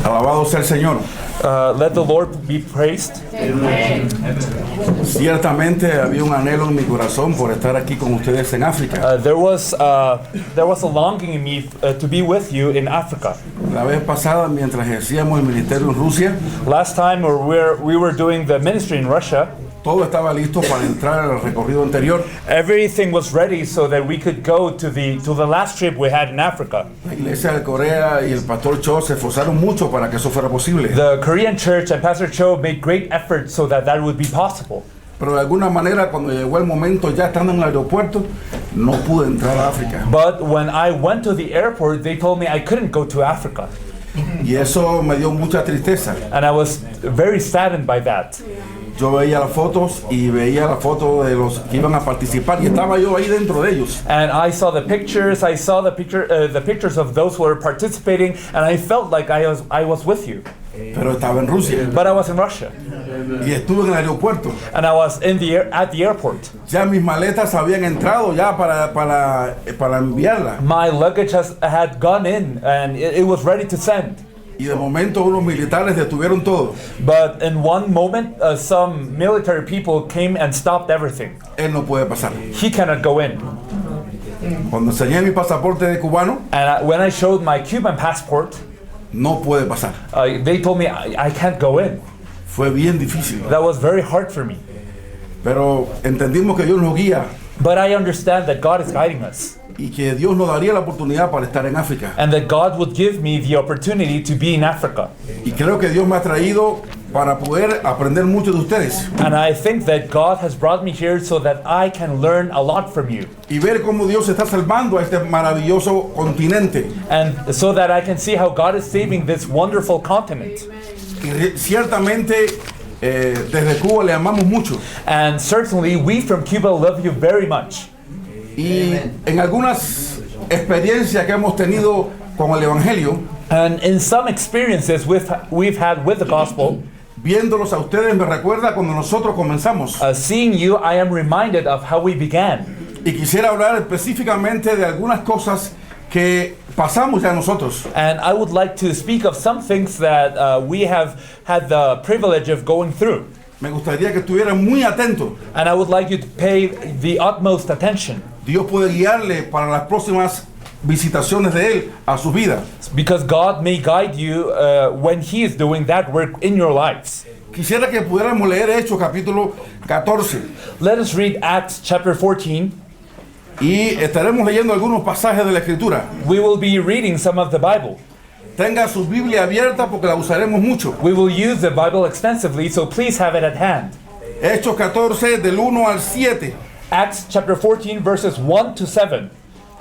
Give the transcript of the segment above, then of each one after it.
Alabado sea el Señor. Let the Lord be praised. Ciertamente había un anhelo en mi corazón por estar aquí con ustedes en África. There was a longing in me to be with you in Africa. La vez pasada, mientras ejercíamos el ministerio en Rusia, Last time we were doing the ministry in Russia, todo estaba listo para entrar al recorrido anterior. everything was ready so that we could go to the last trip we had in Africa. La iglesia de Corea y el pastor Cho se esforzaron mucho para que eso fuera posible. The Korean church and Pastor Cho made great efforts so that would be possible. Pero de alguna manera, cuando llegó el momento, ya estando en el aeropuerto, no pude entrar a África. But when I went to the airport, they told me I couldn't go to Africa. Y eso me dio mucha tristeza. And I was very saddened by that. Yo veía las fotos y veía la foto de los que iban a participar y estaba yo ahí dentro de ellos. And I saw the pictures, the pictures of those who were participating, and I felt like I was with you. Pero estaba en Rusia But I was in Russia, y estuve en el aeropuerto. and I was at the airport. Ya mis maletas habían entrado ya para enviarla. My luggage had gone in, and it was ready to send. Y de momento unos militares detuvieron todo. But in one moment, some military people came and stopped everything. Él no puede pasar. He cannot go in. Cuando enseñé mi pasaporte de cubano, And when I showed my Cuban passport, no puede pasar. they told me I can't go in. Fue bien difícil. That was very hard for me. Pero entendimos que Dios nos guía But I understand that God is guiding us, y que Dios nos daría la oportunidad para estar en África. and that God would give me the opportunity to be in Africa. Y creo que Dios me ha traído para poder aprender mucho de ustedes And I think that God has brought me here so that I can learn a lot from you, y ver cómo Dios está salvando a este maravilloso continente. and so that I can see how God is saving this wonderful continent. Y ciertamente desde Cuba le amamos mucho. And certainly we from Cuba love you very much. Y en algunas experiencias que hemos tenido con el Evangelio, And in some experiences we've had with the gospel, viéndolos a ustedes me recuerda cuando nosotros comenzamos. seeing you, I am reminded of how we began. Y quisiera hablar específicamente de algunas cosas que pasamos ya nosotros. And I would like to speak of some things that we have had the privilege of going through. Me gustaría que estuvieran muy atentos. And I would like you to pay the utmost attention, Dios puede guiarle para las próximas visitaciones de Él a su vida. because God may guide you when He is doing that work in your lives. Quisiera que pudiéramos leer Hechos capítulo 14 Let us read Acts chapter 14. y estaremos leyendo algunos pasajes de la Escritura. We will be reading some of the Bible. Tenga su Biblia abierta porque la usaremos mucho. We will use the Bible extensively, so please have it at hand. Hechos 14 del 1 al 7. Acts chapter 14 verses 1 to 7.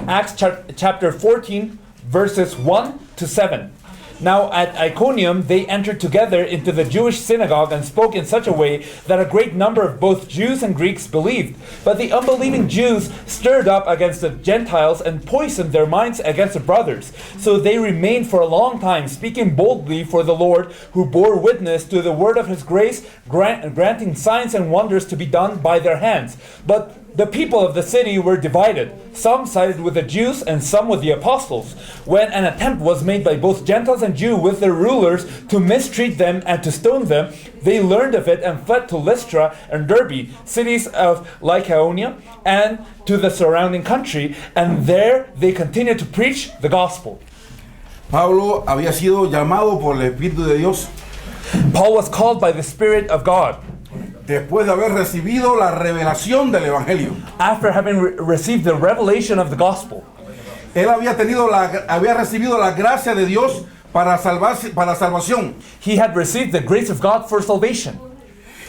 Acts chapter 14 verses 1 to 7. Now at Iconium they entered together into the Jewish synagogue and spoke in such a way that a great number of both Jews and Greeks believed. But the unbelieving Jews stirred up against the Gentiles and poisoned their minds against the brothers. So they remained for a long time speaking boldly for the Lord, who bore witness to the word of his grace, granting signs and wonders to be done by their hands. But the people of the city were divided. Some sided with the Jews and some with the apostles. When an attempt was made by both Gentiles and Jews with their rulers to mistreat them and to stone them, they learned of it and fled to Lystra and Derbe, cities of Lycaonia, and to the surrounding country, and there they continued to preach the gospel. Pablo había sido llamado por el Espíritu de Dios Paul was called by the Spirit of God después de haber recibido la revelación del Evangelio. after having received the revelation of the gospel. Él había recibido la gracia de Dios para salvación. He had received the grace of God for salvation.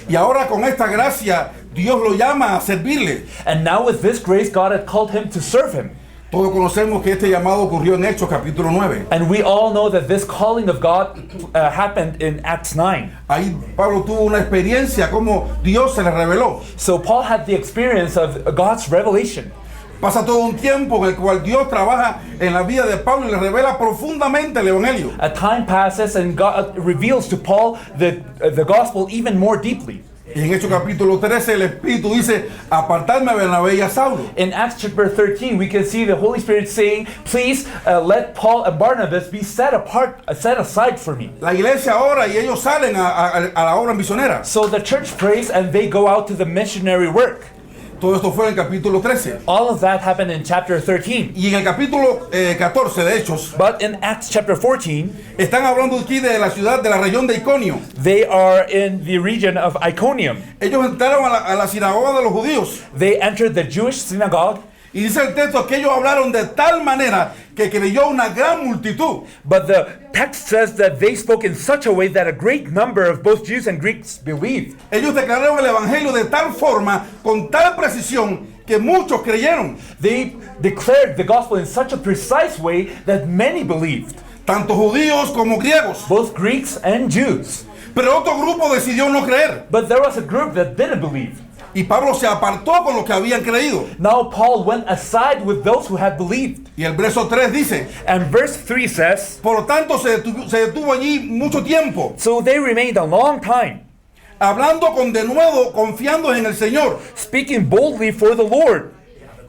Y ahora con esta gracia Dios lo llama a servirle. And now with this grace, God had called him to serve him. Todos conocemos que este llamado ocurrió en Hechos capítulo 9. And we all know that this calling of God happened in Acts 9. Ahí Pablo tuvo una experiencia como Dios se le reveló. So Paul had the experience of God's revelation. Pasa todo un tiempo en el cual Dios trabaja en la vida de Pablo y le revela profundamente el Evangelio. A time passes and God reveals to Paul the gospel even more deeply. Y en Hechos capítulo 13 el Espíritu dice, apartadme a Bernabé y a Saulo. In Acts chapter 13, we can see the Holy Spirit saying, please let Paul and Barnabas be set aside for me. La iglesia ora y ellos salen a la obra misionera. So the church prays and they go out to the missionary work. Todo esto fue en el capítulo 13. All of that happened in chapter 13. Y en el capítulo 14 de Hechos, But in Acts chapter 14, están hablando aquí de la ciudad, de la región de Iconio. they are in the region of Iconium. Ellos entraron a la sinagoga de los judíos. They entered the Jewish synagogue, Y dice el texto que ellos hablaron de tal manera que creyó una gran multitud. but the text says that they spoke in such a way that a great number of both Jews and Greeks believed. Ellos declararon el evangelio de tal forma, con tal precisión, que muchos creyeron. They declared the gospel in such a precise way that many believed, Tanto judíos como griegos. both Greeks and Jews. Pero otro grupo decidió no creer. But there was a group that didn't believe. Y Pablo se apartó con los que habían creído. Now Paul went aside with those who had believed. Y el verso 3 dice, And verse 3 says, por lo tanto se detuvo allí mucho tiempo, so they remained a long time, hablando con denuedo, confiando en el Señor. speaking boldly for the Lord.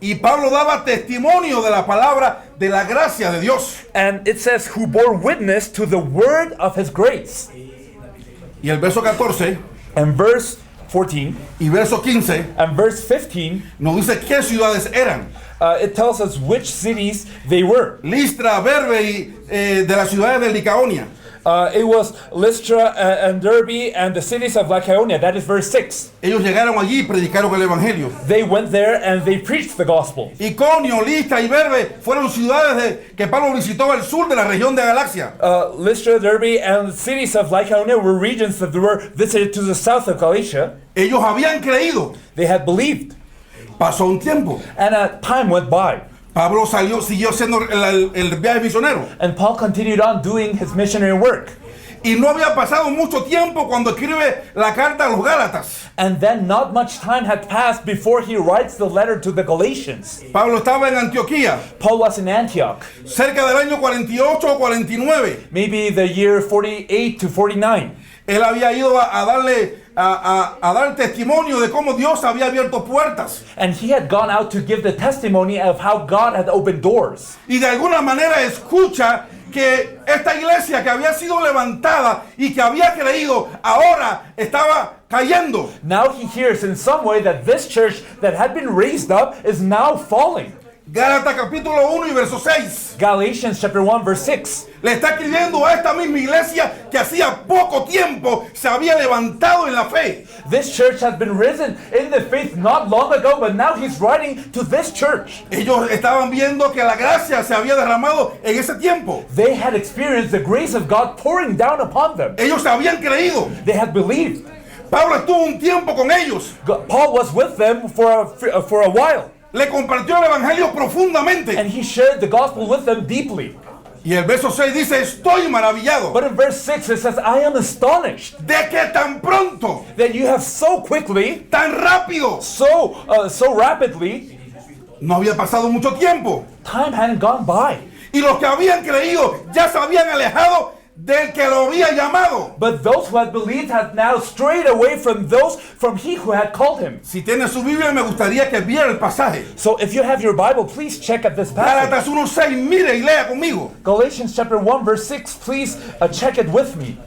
Y Pablo daba testimonio de la palabra de la gracia de Dios. And it says, who bore witness to the word of his grace. Y el verso 14 And verse 14 y verso 15 and verse 15, nos dice qué ciudades eran. it tells us which cities they were. Listra, Berbe y de las ciudades de Licaonia. It was Lystra and Derbe and the cities of Lycaonia. That is verse 6. Ellos llegaron allí y predicaron el evangelio. They went there and they preached the gospel. Iconio, Listra y Berbe fueron ciudades que Pablo visitó al sur de la región de Galacia. Lystra, Derbe, and the cities of Lycaonia were regions that were visited to the south of Galatia. Ellos habían creído. They had believed. Pasó un tiempo. And a time went by. Pablo siguió haciendo el viaje misionero. And Paul continued on doing his missionary work. Y no había pasado mucho tiempo cuando escribe la carta a los Gálatas. And then not much time had passed before he writes the letter to the Galatians. Pablo estaba en Antioquía, Paul was in Antioch, cerca del año 48 o 49. maybe the year 48 to 49. Él había ido a dar testimonio de cómo Dios había abierto puertas. And he had gone out to give the testimony of how God had opened doors. Y de alguna manera escucha que esta iglesia que había sido levantada y que había creído, ahora estaba cayendo. Now he hears in some way that this church that had been raised up is now falling. Gálatas capítulo 1 y verso 6. Galatians chapter 1 verse 6. Le está escribiendo a esta misma iglesia que hacía poco tiempo se había levantado en la fe. This church has been risen in the faith not long ago, but now he's writing to this church. Ellos estaban viendo que la gracia se había derramado en ese tiempo. They had experienced the grace of God pouring down upon them. Ellos habían creído. They had believed. Pablo estuvo un tiempo con ellos. Paul was with them for a while. Le compartió el evangelio profundamente. And he shared the gospel with them deeply. Y el verso 6 dice, estoy maravillado But in verse 6 it says, I am astonished de que tan pronto, that you have so quickly, tan rápido, so rapidly, no había pasado mucho tiempo. time hadn't gone by. Y los que habían creído ya se habían alejado del que lo había llamado. But those who had believed had now strayed away from he who had called him. Si tiene su Biblia, me gustaría que viera el pasaje. So if you have your Bible, please check at this passage. Gálatas 1:6, mire y lea conmigo. Galatians chapter 1 verse 6, please check it with me.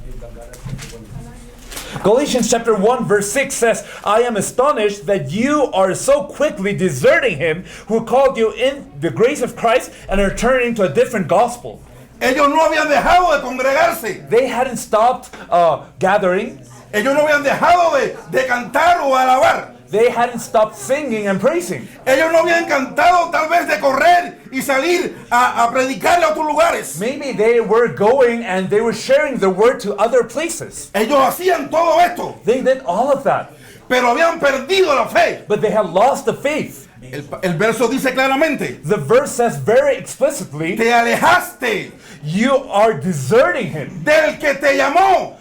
Galatians chapter 1 verse 6 says, I am astonished that you are so quickly deserting him who called you in the grace of Christ and are turning to a different gospel. Ellos no habían dejado de congregarse. They hadn't stopped gathering. Ellos no habían dejado de cantar o alabar. They hadn't stopped singing and praising. Ellos no habían cantado tal vez de correr y salir a predicarle a otros lugares. Maybe they were going and they were sharing the word to other places. Ellos hacían todo esto, They did all of that. pero habían perdido la fe. But they had lost the faith. El verso dice claramente, The verse says very explicitly, te alejaste you are deserting him, del que te llamó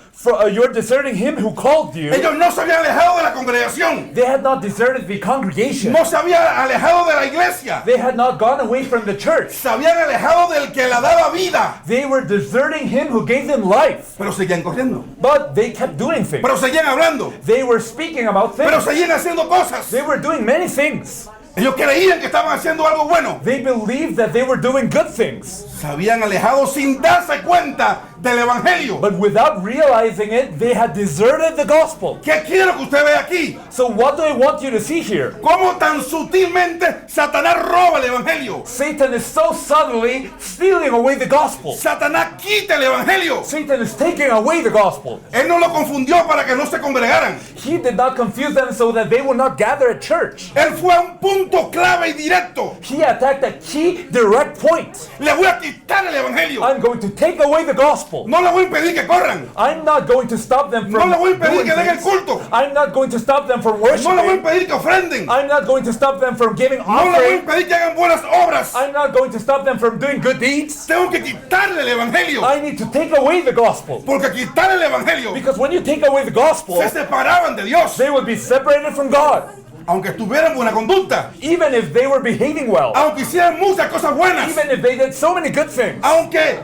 You're deserting him who called you. Ellos no se habían alejado de la congregación. They had not deserted the congregation. No se habían alejado de la iglesia. They had not gone away from the church. Se habían alejado del que la daba vida. They were deserting him who gave them life. Pero seguían corriendo. But they kept doing things. Pero seguían hablando. They were speaking about Pero things. seguían haciendo cosas. They were doing many things. Ellos creían que estaban haciendo algo bueno. They believed that they were doing good things. Se habían alejado sin darse cuenta del evangelio. But without realizing it, they had deserted the gospel. ¿Qué quiero que usted vea aquí? So what do I want you to see here? Cómo tan sutilmente Satanás roba el evangelio. Satan is so subtly stealing away the gospel. Satanás quita el evangelio. Satan is taking away the gospel. Él no lo confundió para que no se congregaran. He did not confuse them so that they would not gather at church. Él fue a un punto clave y directo. He attacked a key direct point. Le voy a quitar el evangelio. I'm going to take away the gospel. No le voy a impedir que corran. I'm not going to stop them No from le voy a impedir doing que den el things. culto. I'm not going to stop them from No le voy a worshiping. impedir que ofrenden. I'm not going to stop them from giving No le voy a offering. impedir que hagan buenas obras. I'm not going to stop them from doing good deeds. Tengo que quitarle el evangelio. I need to take away the gospel. Porque quitar el evangelio Because when you take away the gospel, se separaban de Dios. they would be separated from God. Aunque tuvieran buena conducta. Even if they were behaving well. Aunque hicieran muchas cosas buenas. Even if they did so many good things. Aunque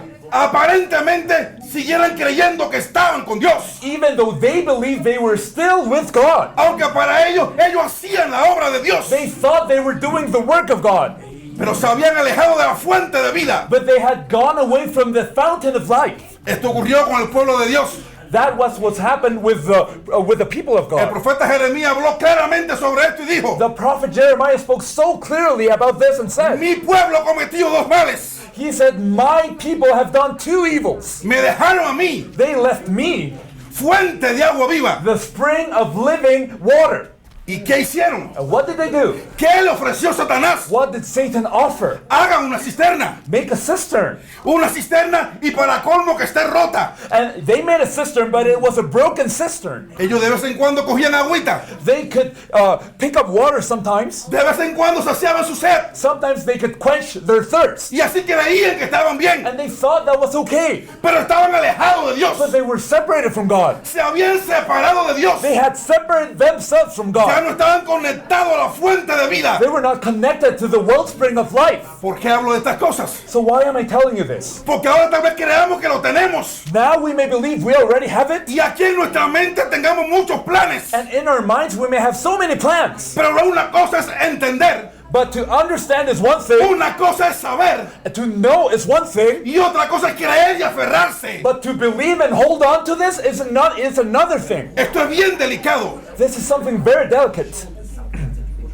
aparentemente siguieran creyendo que estaban con Dios. Even though they believed they were still with God. Aunque para ellos hacían la obra de Dios. They thought they were doing the work of God. Pero se habían alejado de la fuente de vida. But they had gone away from the fountain of life. Esto ocurrió con el pueblo de Dios. That was what's happened with the people of El God. profeta Jeremías habló claramente sobre esto y dijo: The prophet Jeremiah spoke so clearly about this and said, Mi pueblo cometió dos males. he said, my people have done two evils. Me dejaron a mí, They left me, fuente de agua viva. the spring of living water. ¿Y qué hicieron? And what did they do? ¿Qué le ofreció Satanás? What did Satan offer? Hagan una cisterna. Make a cistern. Una cisterna y para colmo que esté rota. And they made a cistern, but it was a broken cistern. Ellos de vez en cuando cogían agüita. They could pick up water sometimes. De vez en cuando saciaban su sed. Sometimes they could quench their thirst. Y así creían que estaban bien. And they thought that was okay. Pero estaban alejados de Dios. But they were separated from God. Se habían separado de Dios. They had separated themselves from Ya God. no estaban conectados a la fuente de vida. They were not connected to the wellspring of life. ¿Por qué hablo de estas cosas? So why am I telling you this? Porque ahora tal vez creamos que lo tenemos. Now we may believe we already have it. Y aquí en nuestra mente tengamos muchos planes. And in our minds we may have so many plans. Pero una cosa es entender. But to understand is one thing. Una cosa es saber. To know is one thing. Y otra cosa es creer y aferrarse. But to believe and hold on to this is another thing. Esto es bien delicado. This is something very delicate.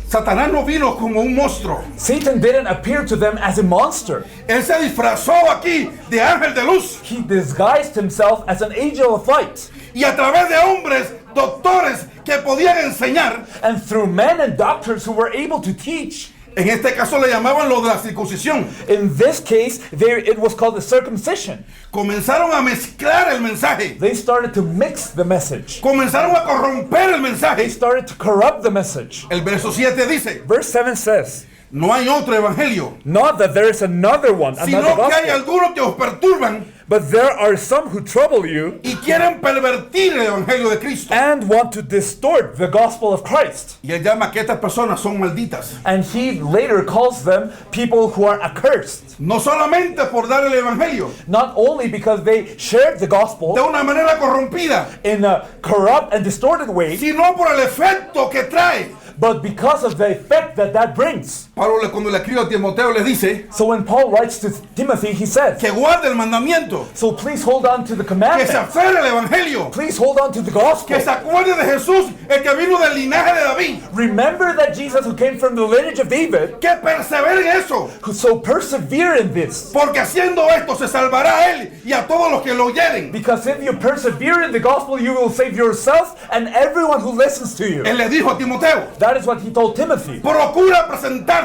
Satanás no vino como un monstruo. Satan didn't appear to them as a monster. Él se disfrazó aquí de ángel de luz. He disguised himself as an angel of light. Y a través de hombres, doctores que podían enseñar. And through men and doctors who were able to teach. En este caso le llamaban lo de la circuncisión. In this case, it was called the circumcision. Comenzaron a mezclar el mensaje. They started to mix the message. Comenzaron a corromper el They mensaje. started to corrupt the message. El verso 7 dice: Verse 7 says, No hay otro evangelio, not that there is another one, another sino que hay gospel, algunos que os perturban but there are some who trouble you y quieren pervertir el evangelio de Cristo. and want to distort the gospel of Christ. Y él llama que estas personas son malditas. And he later calls them people who are accursed. No solamente por dar el evangelio, Not only because they shared the de gospel una manera corrompida, in a corrupt and distorted way, sino por el efecto que trae. but because of the effect that brings. Pablo cuando le escribe a Timoteo le dice So when Paul writes to Timothy, he says, que guarde el mandamiento, so please hold on to the que se commandment. aferre al evangelio, Please hold on to the gospel. que se acuerde de Jesús, el que vino del linaje de David, Remember that Jesus who came from the lineage of David, que persevere en eso, so persevere in this. porque haciendo esto se salvará a él y a todos los que lo oyeren. Because if you persevere in the gospel, you will save yourself and everyone who listens to you. Él le dijo a Timoteo: That is what he told Timothy. procura presentarte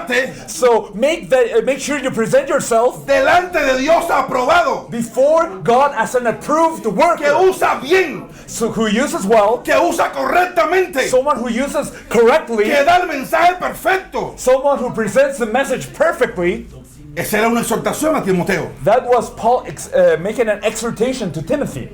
So make sure you present yourself delante de Dios aprobado, before God as an approved que worker. usa bien, So who uses well, que usa correctamente, someone who uses correctly, que da el mensaje perfecto. someone who presents the message perfectly. Esa era una exhortación a Timoteo. That was Paul making an exhortation to Timothy.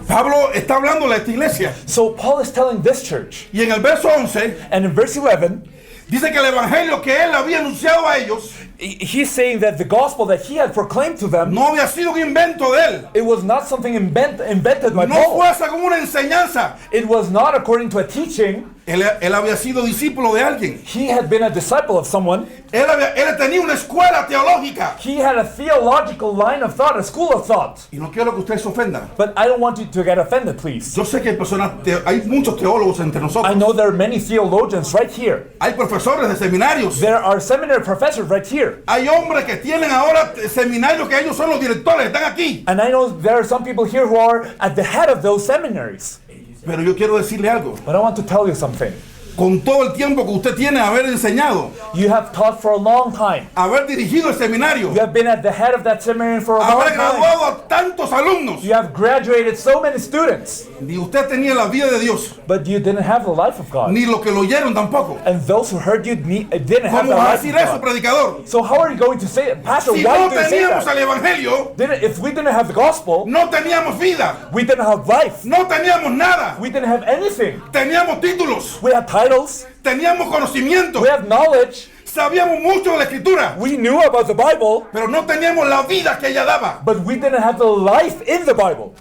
Pablo está hablando a esta iglesia. So Paul is telling this church, Y en el verso 11 and in verse 11, dice que el evangelio que él había anunciado a ellos he's saying that the gospel that he had proclaimed to them, no había sido un invento de él. it was not something invented by No Paul. fue según una enseñanza. It was not according to a teaching. Él había sido discípulo de alguien. He had been a disciple of someone. Él tenía una escuela teológica. He had a theological line of thought, a school of thought. Y no quiero que usted se ofenda. But I don't want you to get offended, please. Yo sé que hay muchos teólogos entre I nosotros. know there are many theologians right here. Hay profesores de seminarios. There are seminary professors right here. Hay hombres que tienen ahora seminarios que ellos son los directores, están aquí. And I know there are some people here who are at the head of those seminaries. Pero yo quiero decirle algo. But I want to tell you something. Con todo el tiempo que usted tiene haber enseñado, You have taught for a long time. haber dirigido el seminario, You have been at the head of that seminary for a long haber time. graduado a tantos alumnos, You have graduated so many students. ni usted tenía la vida de Dios, But you didn't have the life of God. ni lo que lo oyeron tampoco. And those who heard you didn't have ¿Cómo the va a life decir of eso, God. predicador? So how are you going to say it? Pastor, Si why no do you say teníamos that? el evangelio, If we didn't have the gospel, no teníamos vida, we didn't have life. no teníamos nada. We didn't have anything. Teníamos títulos, We had titles. teníamos conocimiento, We have knowledge. sabíamos mucho de la escritura, We knew about the Bible, pero no teníamos la vida que ella daba. but we didn't have the life in the Bible.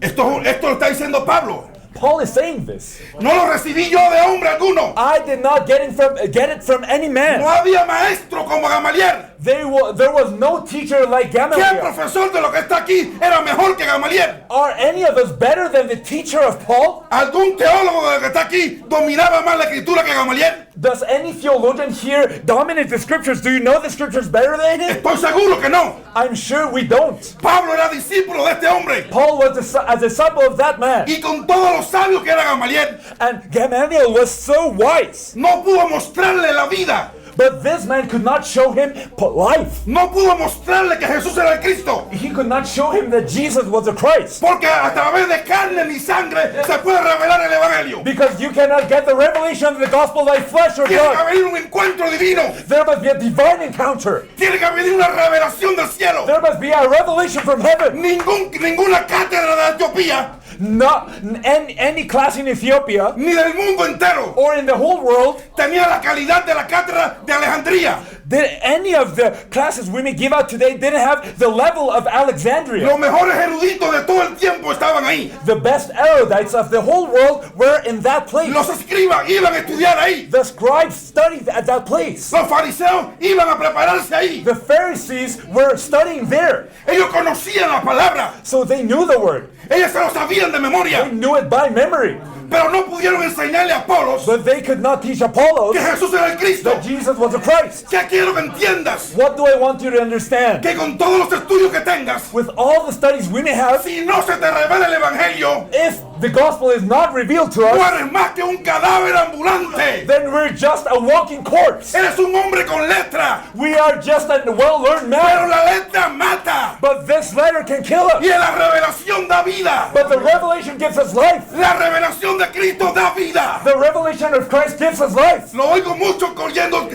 Esto lo está diciendo Pablo. Paul is saying this. No lo recibí yo de hombre alguno. I did not get it from any No man. había maestro como Gamaliel. There was no teacher like ¿Qué Gamaliel. profesor de lo que está aquí era mejor que Gamaliel? Are any of us better than the teacher of Paul? ¿Algún teólogo de lo que está aquí dominaba más la escritura que Gamaliel? Does any theologian here dominate the scriptures? Do you know the scriptures better than him? Estoy seguro que no. I'm sure we don't. Pablo era discípulo de este hombre. Paul was a disciple of that man. Y con todos los sabios que era Gamaliel, And Gamaliel was so wise. no pudo mostrarle la vida. But this man could not show him life. No pudo mostrarle que Jesús era el Cristo. He could not show him that Jesus was the Christ. Porque a través de carne ni sangre se puede revelar el Evangelio. Because you cannot get the revelation of the gospel by flesh or Tiene que blood. haber un encuentro divino. There must be a divine encounter. Tiene que haber una revelación del cielo. There must be a revelation from heaven. Ninguna cátedra de Etiopía, Not any class in Ethiopia ni del mundo entero, or in the whole world tenía la calidad de la cátedra de Alejandría. did any of the classes we may give out today didn't have the level of Alexandria. Los mejores eruditos de todo el tiempo estaban ahí. The best erudites of the whole world were in that place. Los escribas iban a estudiar ahí. The scribes studied at that place. Los fariseos iban a prepararse ahí. The Pharisees were studying there. Ellos conocían la palabra. So they knew the word. Ellos se lo sabían de They memoria. knew it by memory. Pero no pudieron enseñarle a Apolos But they could not teach Apollos que Jesús era el Cristo. that Jesus was the Christ. Que quiero que entiendas What do I want you to understand? que con todos los estudios que tengas, With all the studies we may have, si no se te revela el Evangelio, if the gospel is not revealed to tú us, eres más que un cadáver ambulante. then we're just a walking corpse. Eres un hombre con letra, We are just a well-learned pero man. la letra mata. But this letter can kill us. Y la revelación da vida. But the revelation gives us life. La revelación de Cristo da vida. The revelation of Christ gives us life. Lo oigo mucho corriendo,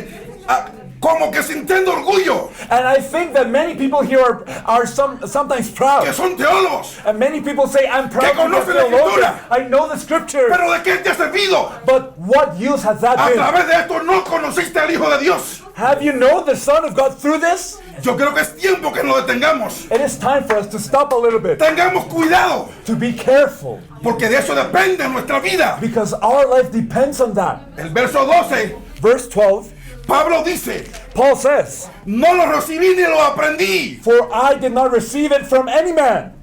como que sintiendo orgullo, And I think that many people here are sometimes que proud. son teólogos. And many people say, I'm proud Que to be a conocen la theologian. Escritura. I know the scripture. Pero ¿de qué te ha servido? But what use has that A been? través de esto no conociste al Hijo de Dios. Have you known the Son of God through this? Yo creo que es tiempo que nos detengamos. It is time for us to stop a little bit, Tengamos cuidado, to be careful, porque de eso depende nuestra vida. because our life depends on that. El verso 12, Verse 12, Pablo dice, Paul says, no lo recibí ni lo aprendí. For I did not receive it from any man.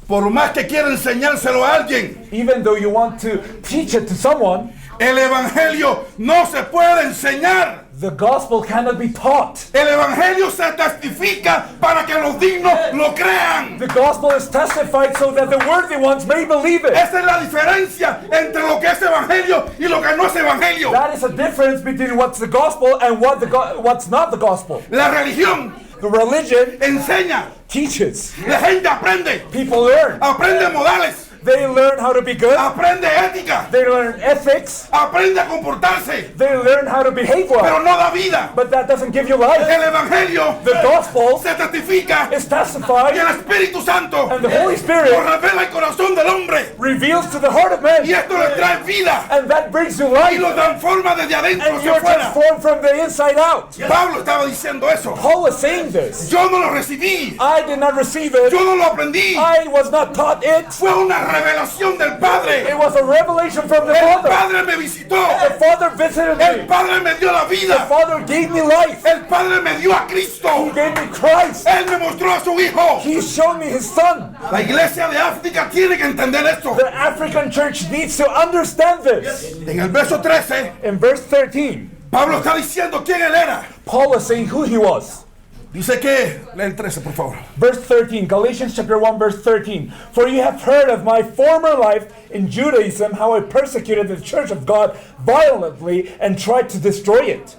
Por más que quiera enseñárselo a alguien, Even though you want to teach it to someone, el Evangelio no se puede enseñar. the gospel cannot be taught. El Evangelio se testifica para que los dignos lo crean. The gospel is testified so that the worthy ones may believe it. Esa es la diferencia entre lo que es Evangelio y lo que no es Evangelio. That is a difference between what's the gospel and what's not the gospel. La religión The religion enseña, teaches. la gente aprende, People learn. aprende modales, They learn how to be good. aprende ética, They learn ethics. aprende a comportarse, They learn how to behave pero well. no da vida. But that doesn't give you life. El Evangelio The gospel se testifica is y testified, el Espíritu Santo and the Holy lo Spirit revela el corazón del hombre reveals to the heart of man, y esto le trae vida and that brings you y life, lo transforma desde adentro and hacia you're afuera. transformed from the inside out. Pablo estaba diciendo eso. Paul was saying this. Yo no lo recibí, I did not receive it. yo no lo aprendí. I was not taught it. Fue una revelación del It Padre. was a revelation from the El Father. Padre me visitó. The Father visited El me. Padre me dio la The vida. Father gave me life. El Padre me dio a He Cristo. gave me Christ. Él me mostró a su Hijo. He showed me His Son. La iglesia de África tiene que entender esto. The African church needs to understand this. En el verso 13, In verse 13, Pablo está diciendo quién él era. Paul was saying who he was. Dice que, lee el 13 por favor. Verse 13, Galatians chapter 1, verse 13. For you have heard of my former life in Judaism, how I persecuted the church of God violently and tried to destroy it.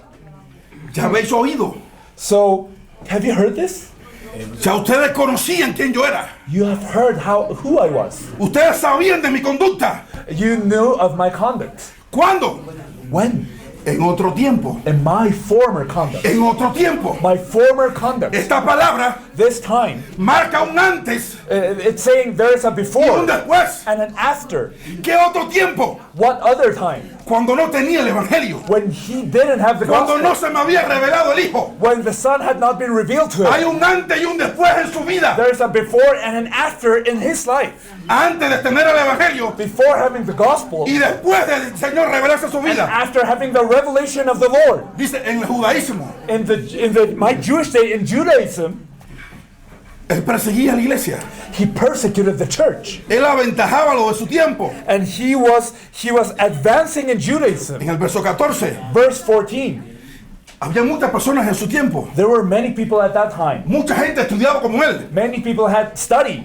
Ya habéis oído. So, have you heard this? Ya ustedes conocían quién yo era. You have heard who I was. Ustedes sabían de mi conducta. You knew of my conduct. ¿Cuándo? When? En otro tiempo. In my former conduct. En otro tiempo. My former conduct. Esta palabra This time, marca un antes it's saying there is a y un before después. and an after. ¿Qué otro tiempo? What other time? Cuando no tenía el Evangelio. When he didn't have the Cuando no gospel. se me había revelado el Hijo. When the Son had not been revealed to Hay him. un antes y un después en su vida. There's a before and an after in his life. Antes de tener el Evangelio Before having the gospel y después del Señor revelarse su and vida. after having the revelation of the Lord. Dice en el judaísmo, In my Jewish day in Judaism, él perseguía a la iglesia. he persecuted the church. Él aventajaba lo de su tiempo. And he was advancing in Judaism. En el verso 14, Verse 14. había muchas personas en su tiempo. There were many people at that time. Mucha gente estudiaba como él, Many people had studied,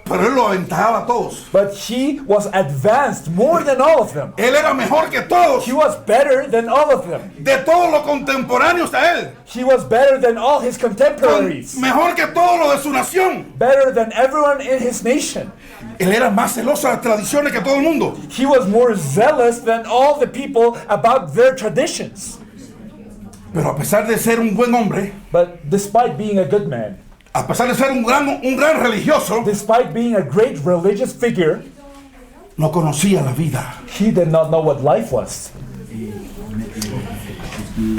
pero él lo aventajaba a todos. but he was advanced more than all of them. Él era mejor que todos. He was better than all of them. De todos los contemporáneos a él. He was better than all his contemporaries. Mejor que todos los de su nación. Better than everyone in his nation. Él era más celoso de las tradiciones que todo el mundo. He was more zealous than all the people about their traditions. Pero a pesar de ser un buen hombre, But despite being a good man, a pesar de ser un gran religioso, despite being a great religious figure, no conocía la vida. he did not know what life was.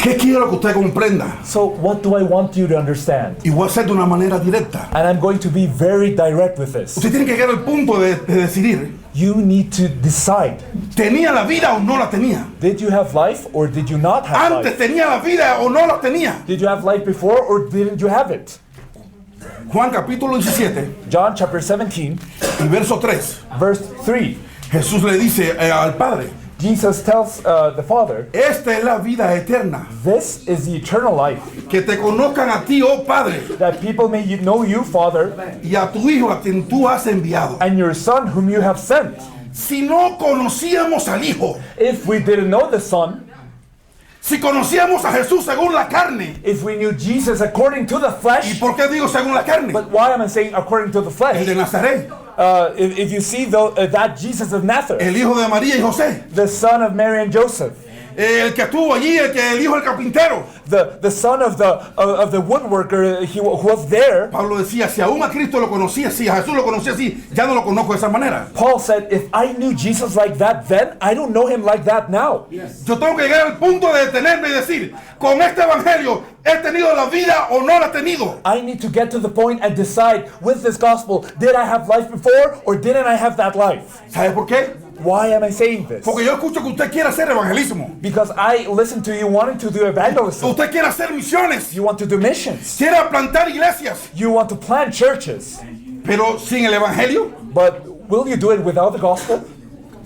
¿Qué quiero que usted comprenda? So what do I want you to understand? Y voy a hacer de una manera directa. And I'm going to be very direct with this. Usted tiene que llegar al punto de decidir, You need to decide. ¿tenía la vida o no la tenía? Did you have life or did you not have ¿Antes life? tenía la vida o no la tenía? Did you have life before or didn't you have it? Juan capítulo 17 John chapter 17, y verso 3. verse 3. Jesús le dice al Padre, Jesus tells the Father, esta es la vida eterna, this is the eternal life, que te conozcan a ti, oh Padre, that people may know you, Father, y a tu Hijo a quien tú has enviado. and your Son whom you have sent. Si no conocíamos al Hijo, If we didn't know the Son, si conocíamos a Jesús según la carne, if we knew Jesus according to the ¿y flesh, por qué digo según la carne? but why am I saying according to the El flesh? de Nazaret, If you see that Jesus of Nazareth, el hijo de María y José, the son of Mary and Joseph, el que estuvo allí, el hijo del carpintero. the son of the woodworker, who was there. Pablo decía, si aún a Cristo lo conocía así, a Jesús lo conocía así, ya no lo conozco de esa manera. Paul said, if I knew Jesus like that then, I don't know him like that now. Yo tengo que llegar al punto de detenerme y decir, con este evangelio, ¿he tenido la vida o no la he tenido? I need to get to the point and decide with this gospel, did I have life before or didn't I have that life? ¿Sabe por qué? Why am I saying this? Porque yo escucho que usted quiere hacer evangelismo. Because I listen to you wanting to do evangelism. Usted quiere hacer misiones. You want to do missions. Quiere plantar iglesias. You want to plant churches. Pero sin el evangelio, But will you do it without the gospel?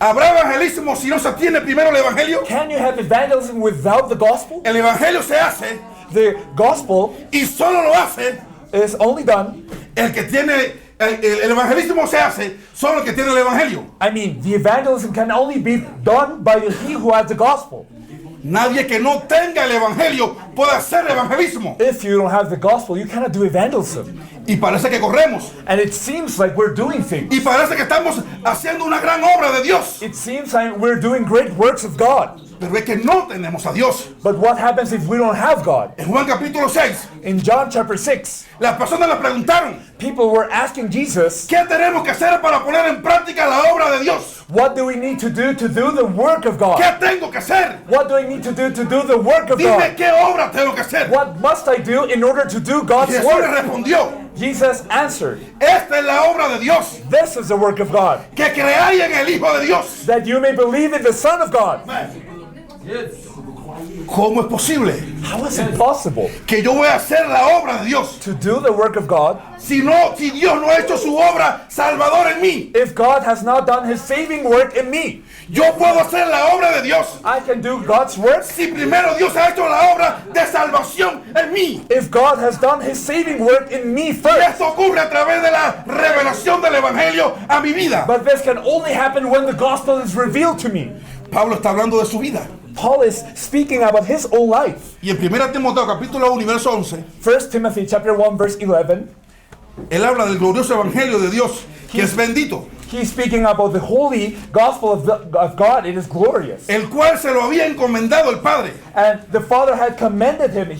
¿habrá evangelismo si no se tiene primero el evangelio? Can you have evangelism without the gospel? El evangelio se hace The gospel y solo lo hace is only done. el que tiene, el evangelismo se hace solo el que tiene el evangelio. I mean, the evangelism can only be done by he who has the gospel. Nadie que no tenga el evangelio puede hacer evangelismo. If you don't have the gospel, you cannot do evangelism. Y parece que corremos. And it seems like we're doing things. Y parece que estamos haciendo una gran obra de Dios. It seems like we're doing great works of God. Pero es que no tenemos a Dios. But what happens if we don't have God? En Juan capítulo 6, In John chapter 6, las personas le preguntaron, people were asking Jesus, ¿qué tenemos que hacer para poner en práctica la obra de Dios? what do we need to do the work of God? ¿Qué tengo que hacer? What do I need to do the work of Dime God? qué obra tengo que hacer. What must I do in order to do God's Jesús le work? respondió, Jesus answered, esta es la obra de Dios, this is the work of God, que creáis en el Hijo de Dios. that you may believe in the Son of God. ¿Cómo es posible How is it possible que yo voy a hacer la obra de Dios to do the work of God si Dios no ha hecho su obra salvadora en mí? if God has not done his saving work in me? Yo puedo hacer la obra de Dios I can do God's work si primero Dios ha hecho la obra de salvación en mí. if God has done his saving work in me Y first. esto ocurre a través de la revelación del Evangelio a mi vida. But this can only happen when the gospel is revealed to me. Pablo está hablando de su vida. Paul is speaking about his own life. Y en 1 Timoteo capítulo 1 verso 11, 1 Timothy chapter 1 verse 11, él habla del glorioso Evangelio de Dios, que es bendito, he's speaking about the holy gospel of God. It is glorious. el cual se lo había encomendado el Padre. And the Father had commended him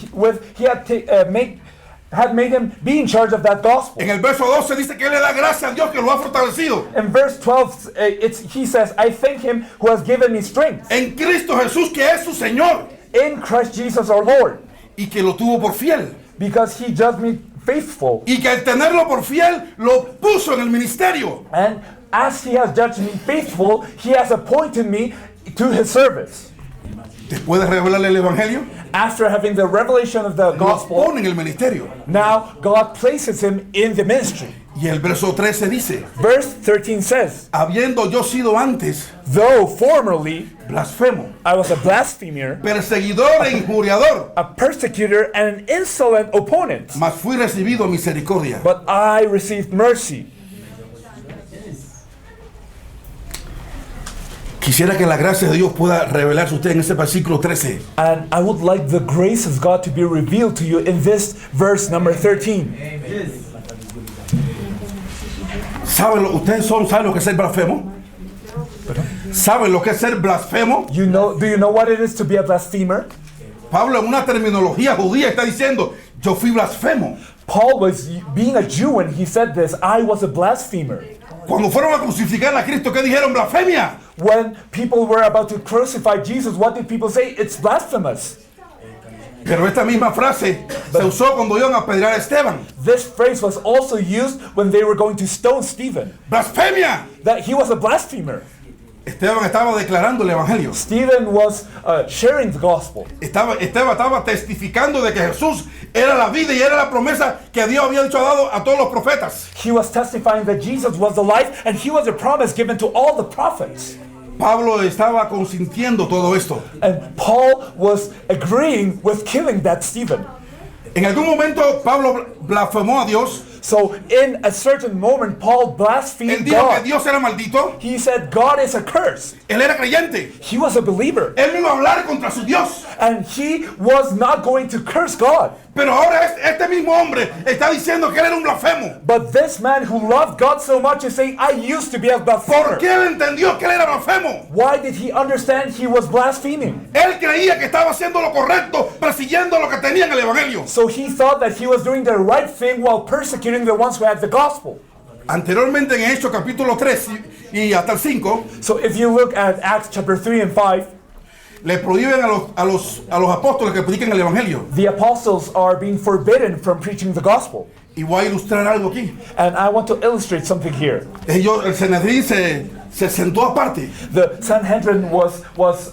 had made him be in charge of that gospel. En el verso 12 dice que él le da gracias a Dios que lo ha fortalecido In verse 12, he says, I thank him who has given me strength en Cristo Jesús, que es su Señor, in Christ Jesus our Lord, y que lo tuvo por fiel, because he judged me faithful. y que al tenerlo por fiel lo puso en el ministerio. And as he has judged me faithful, he has appointed me to his service. Después de revelarle el Evangelio, After having the revelation of the lo gospel, pone en el ministerio. now God places him in the ministry. Y el verso 13 dice, Verse 13 says, habiendo yo sido antes though formerly blasfemo, I was a blasphemer, perseguidor e injuriador, a persecutor, and an insolent opponent, mas fui recibido misericordia. but I received mercy. Quisiera que la gracia de Dios pueda revelarse a usted en ese versículo 13. And I would like the grace of God to be revealed to you in this verse number 13. ¿Saben lo que es ser blasfemo? ¿Saben lo que es ser blasfemo? Do you know what it is to be a blasphemer? Pablo en una terminología judía está diciendo, yo fui blasfemo. Paul was being a Jew when he said this. I was a blasphemer. Cuando fueron a crucificar a Cristo, ¿qué dijeron? Blasfemia. When people were about to crucify Jesus, what did people say? It's blasphemous. Pero esta misma frase se usó cuando iban a apedrear a Esteban. This phrase was also used when they were going to stone Stephen. Blasfemia. That he was a blasphemer. Esteban estaba declarando el Evangelio. Stephen was sharing the gospel. Esteban estaba testificando de que Jesús era la vida y era la promesa que Dios había dado a todos los profetas. He was testifying that Jesus was the life and he was a promise given to all the prophets. Pablo estaba consintiendo todo esto. And Paul was agreeing with killing that Stephen. En algún momento Pablo blasfemó a Dios. So in a certain moment, Paul Él blasphemed dijo que God. Dios era maldito. He said God is a curse. Él era creyente. He was a believer. Él no iba a hablar contra su Dios. And he was not going to curse God. Pero ahora este mismo hombre está diciendo que él era un blasfemo. But this man who loved God so much is saying, I used to be a ¿Por blasphemer. qué él entendió que él era blasfemo? Why did he understand he was blaspheming? Él creía que estaba haciendo lo correcto, persiguiendo lo que tenía en el Evangelio. So he thought that he was doing the right thing while persecuting the ones who had the gospel. Anteriormente en Hechos capítulo 3 y hasta el 5, So if you look at Acts chapter 3 and 5, le prohíben a los apóstoles que prediquen el Evangelio. the apostles are being forbidden from preaching the gospel. Y voy a ilustrar algo aquí. And I want to illustrate something here. El Sanedrín se sentó aparte. The Sanhedrin was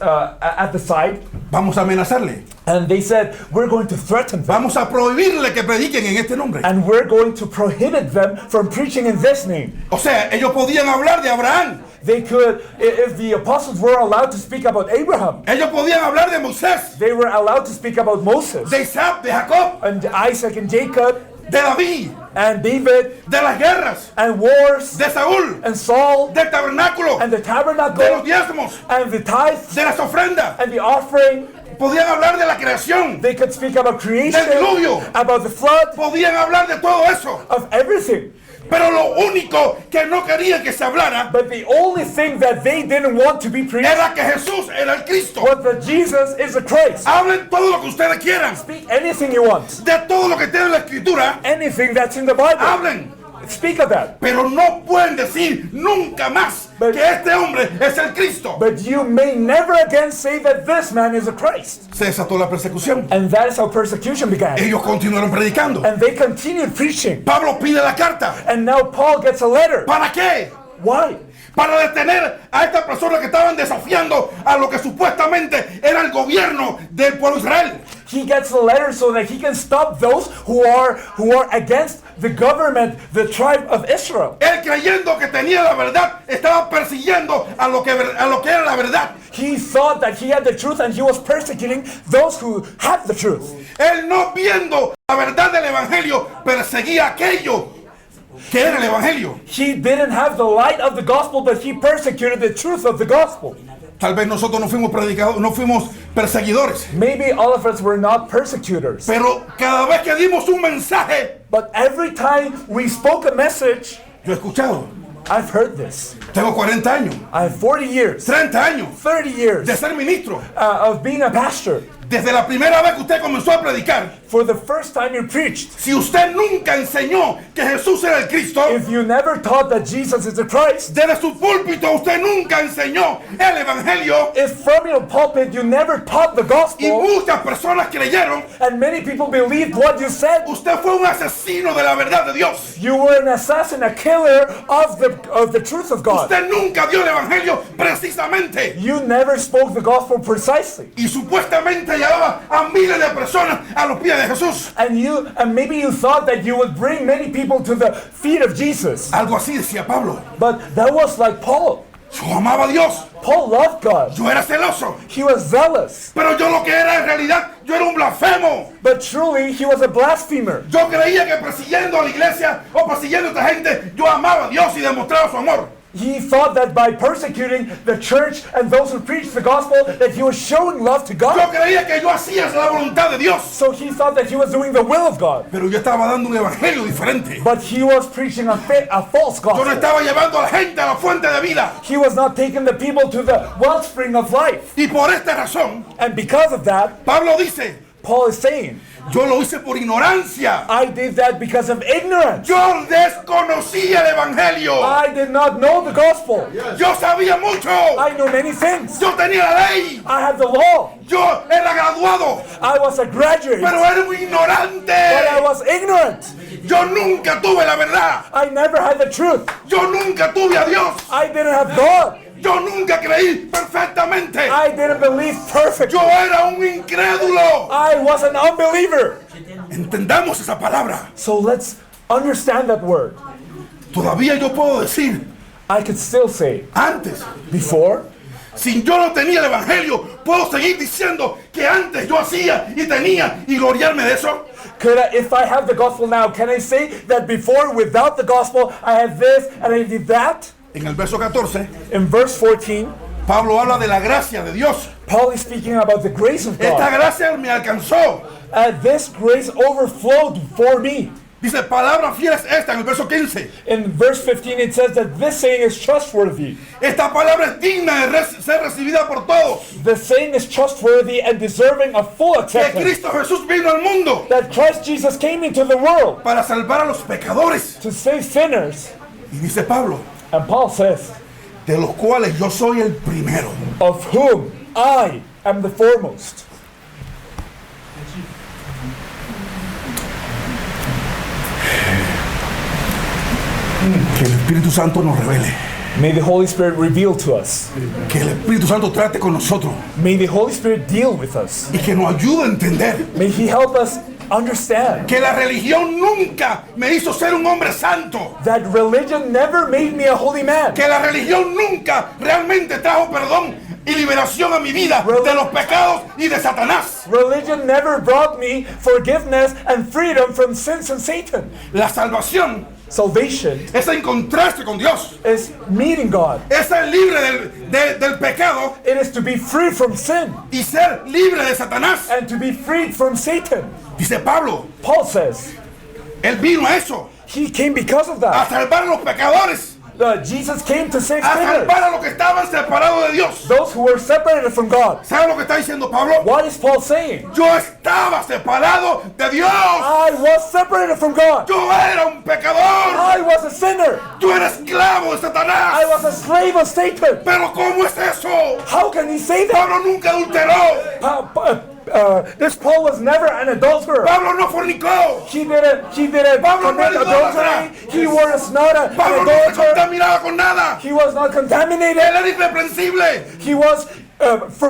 at the side, Vamos a amenazarle. and they said, we're going to threaten them. Vamos a prohibirle que prediquen en este nombre. And we're going to prohibit them from preaching in this name. O sea, ellos podían hablar de Abraham. They could, if the apostles were allowed to speak about Abraham, Ellos podían hablar de Moisés, they were allowed to speak about Moses, de Isaac, de Jacob, and Isaac and Jacob, de David, and David, de las guerras, and wars, de Saúl, and Saul, del tabernáculo, and the de los tabernacle, diezmos, and the tithes, de las ofrendas. and the offering. Podían hablar de la creación, They could speak about creation, del diluvio. about the flood, Podían hablar de todo eso. of everything. Pero lo único que no querían que se hablara But the only thing that they didn't want to be preached era que Jesús era el Cristo. was that Jesus is the Christ. Hablen todo lo que ustedes quieran. Speak anything you want, De todo lo que tiene la Escritura, anything that's in the Bible. hablen. Speak of that. Pero no pueden decir nunca más But- que este hombre es el Cristo. But you may never again say that this man is a Christ. Se desató la persecución. And that is how persecution began. Ellos continuaron predicando. And they continued preaching. Pablo pide la carta. And now Paul gets a letter. ¿Para qué? Why? Para detener a estas personas que estaban desafiando a lo que supuestamente era el gobierno del pueblo de Israel. He gets the letter so that he can stop those who are against the government, the tribe of Israel. Él, creyendo que tenía la verdad, estaba persiguiendo a lo que era la verdad. He thought that he had the truth and he was persecuting those who had the truth. Él, no viendo la verdad del evangelio, perseguía aquello que era el evangelio. He didn't have the light of the gospel, but he persecuted the truth of the gospel. Tal vez nosotros no fuimos predicadores, no fuimos perseguidores, Maybe all of us were not persecutors, pero cada vez que dimos un mensaje, but every time we spoke a message, yo he escuchado. I've heard this. Tengo 40 años, I have 40 years, 30 años 30 years de ser ministro. of being a pastor. Desde la primera vez que usted comenzó a predicar, For the first time you preached, si usted nunca enseñó que Jesús era el Cristo, if you never taught that Jesus is the Christ, desde su púlpito usted nunca enseñó el evangelio, if from your pulpit you never taught the y gospel, muchas personas creyeron, and many people believed what you said, usted fue un asesino de la verdad de Dios. you were an assassin, a killer of the truth of God. Usted nunca dio el evangelio precisamente, You never spoke the gospel precisely. y supuestamente llevaba a miles de personas a los pies de Jesús. And maybe you thought that you would bring many people to the feet of Jesus. Algo así decía Pablo. But that was like Paul. Yo amaba a Dios, Paul loved God. yo era celoso, He was zealous. pero yo lo que era en realidad, yo era un blasfemo. But truly, he was a blasphemer. Yo creía que persiguiendo a la iglesia o persiguiendo a esta gente, yo amaba a Dios y demostraba su amor. He thought that by persecuting the church and those who preached the gospel, that he was showing love to Yo God. creía que yo hacía la voluntad de Dios, So he thought that he was doing the will of God. pero yo estaba dando un evangelio diferente. But he was preaching a false Yo no gospel. estaba llevando a la gente a la fuente de vida. He was not taking the people to the wellspring of life. Y por esta razón, And because of that, Pablo dice, Paul is saying, yo lo hice por ignorancia. I did that because of ignorance. Yo desconocía el evangelio. I did not know the gospel. Yo sabía mucho. I knew many things. Yo tenía la ley. I had the law. Yo era graduado, I was a graduate. pero era un But I ignorante. was ignorant. Yo nunca tuve la verdad. I never had the truth. Yo nunca tuve a Dios. I didn't have God. Yo nunca creí perfectamente. I didn't believe perfectly. Yo era un incrédulo. I was an unbeliever. Entendamos esa palabra. So let's understand that word. Todavía yo puedo decir, I could still say, antes, before, si yo no tenía el evangelio, puedo seguir diciendo que antes yo hacía y tenía y gloriarme de eso. if I have the gospel now, can I say that before, without the gospel, I had this and I did that? En el verso 14, In verse 14, Pablo habla de la gracia de Dios. Paul is speaking about the grace of Esta God. gracia me alcanzó. This grace overflowed for me. Dice, palabra fiel es esta en el verso 15. In verse 15, it says that this saying is trustworthy. Esta palabra es digna de ser recibida por todos. The saying is trustworthy and deserving of full Que acceptance. Cristo Jesús vino al mundo That Christ Jesus came into the world para salvar a los pecadores. to save sinners. Y dice Pablo, And Paul says, de los cuales yo soy el primero. of whom I am the foremost. Que el Espíritu Santo nos revele. May the Holy Spirit reveal to us. Que el Espíritu Santo trate con nosotros. May the Holy Spirit deal with us. Y que nos ayude a entender May He help us understand que la religión nunca me hizo ser un hombre santo. that religion never made me a holy man. Que la religión nunca realmente trajo perdón y liberación a mi vida de los pecados y de Satanás. Religion never brought me forgiveness and freedom from sins and Satan. La salvación Salvation es encontrarse con Dios. is meeting God. Es ser libre del pecado It is to be free from sin y ser libre de Satanás. and to be freed from Satan. Dice Pablo, Paul says él vino a eso, he came because of a that. salvar a los pecadores, Jesus came to save a sinners, salvar a los que estaban separados de Dios. those who were separated from God. ¿Sabe lo que está diciendo Pablo? What is Paul saying? Yo estaba separado de Dios. I was separated from God. Yo era un pecador. I was a sinner. Yo era esclavo de Satanás. I was a slave of Satan. Pero ¿cómo es eso? How can he say that? Pablo nunca adulteró. This Paul was never an adulterer. Pablo no fornicó. He didn't Pablo no commit era adultery. idólatra. He was not an Pablo no se adulterer. contaminaba con nada. He was not contaminated. Él era irreprensible. He was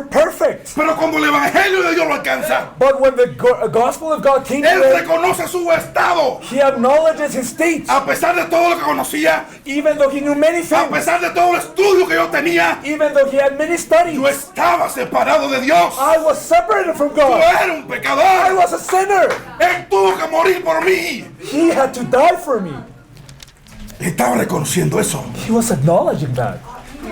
perfect. Pero cuando el evangelio de Dios lo alcanza, But when the gospel of God came to él him, reconoce su estado. he acknowledges his state. A pesar de todo lo que conocía, Even though he knew many a things, pesar de todo el estudio que yo tenía, even though he had many studies, yo estaba separado de Dios. I was separated from Yo God. era un I pecador. was a sinner. Él tuvo que morir por mí. He had to die for me. Estaba reconociendo eso. He was acknowledging that.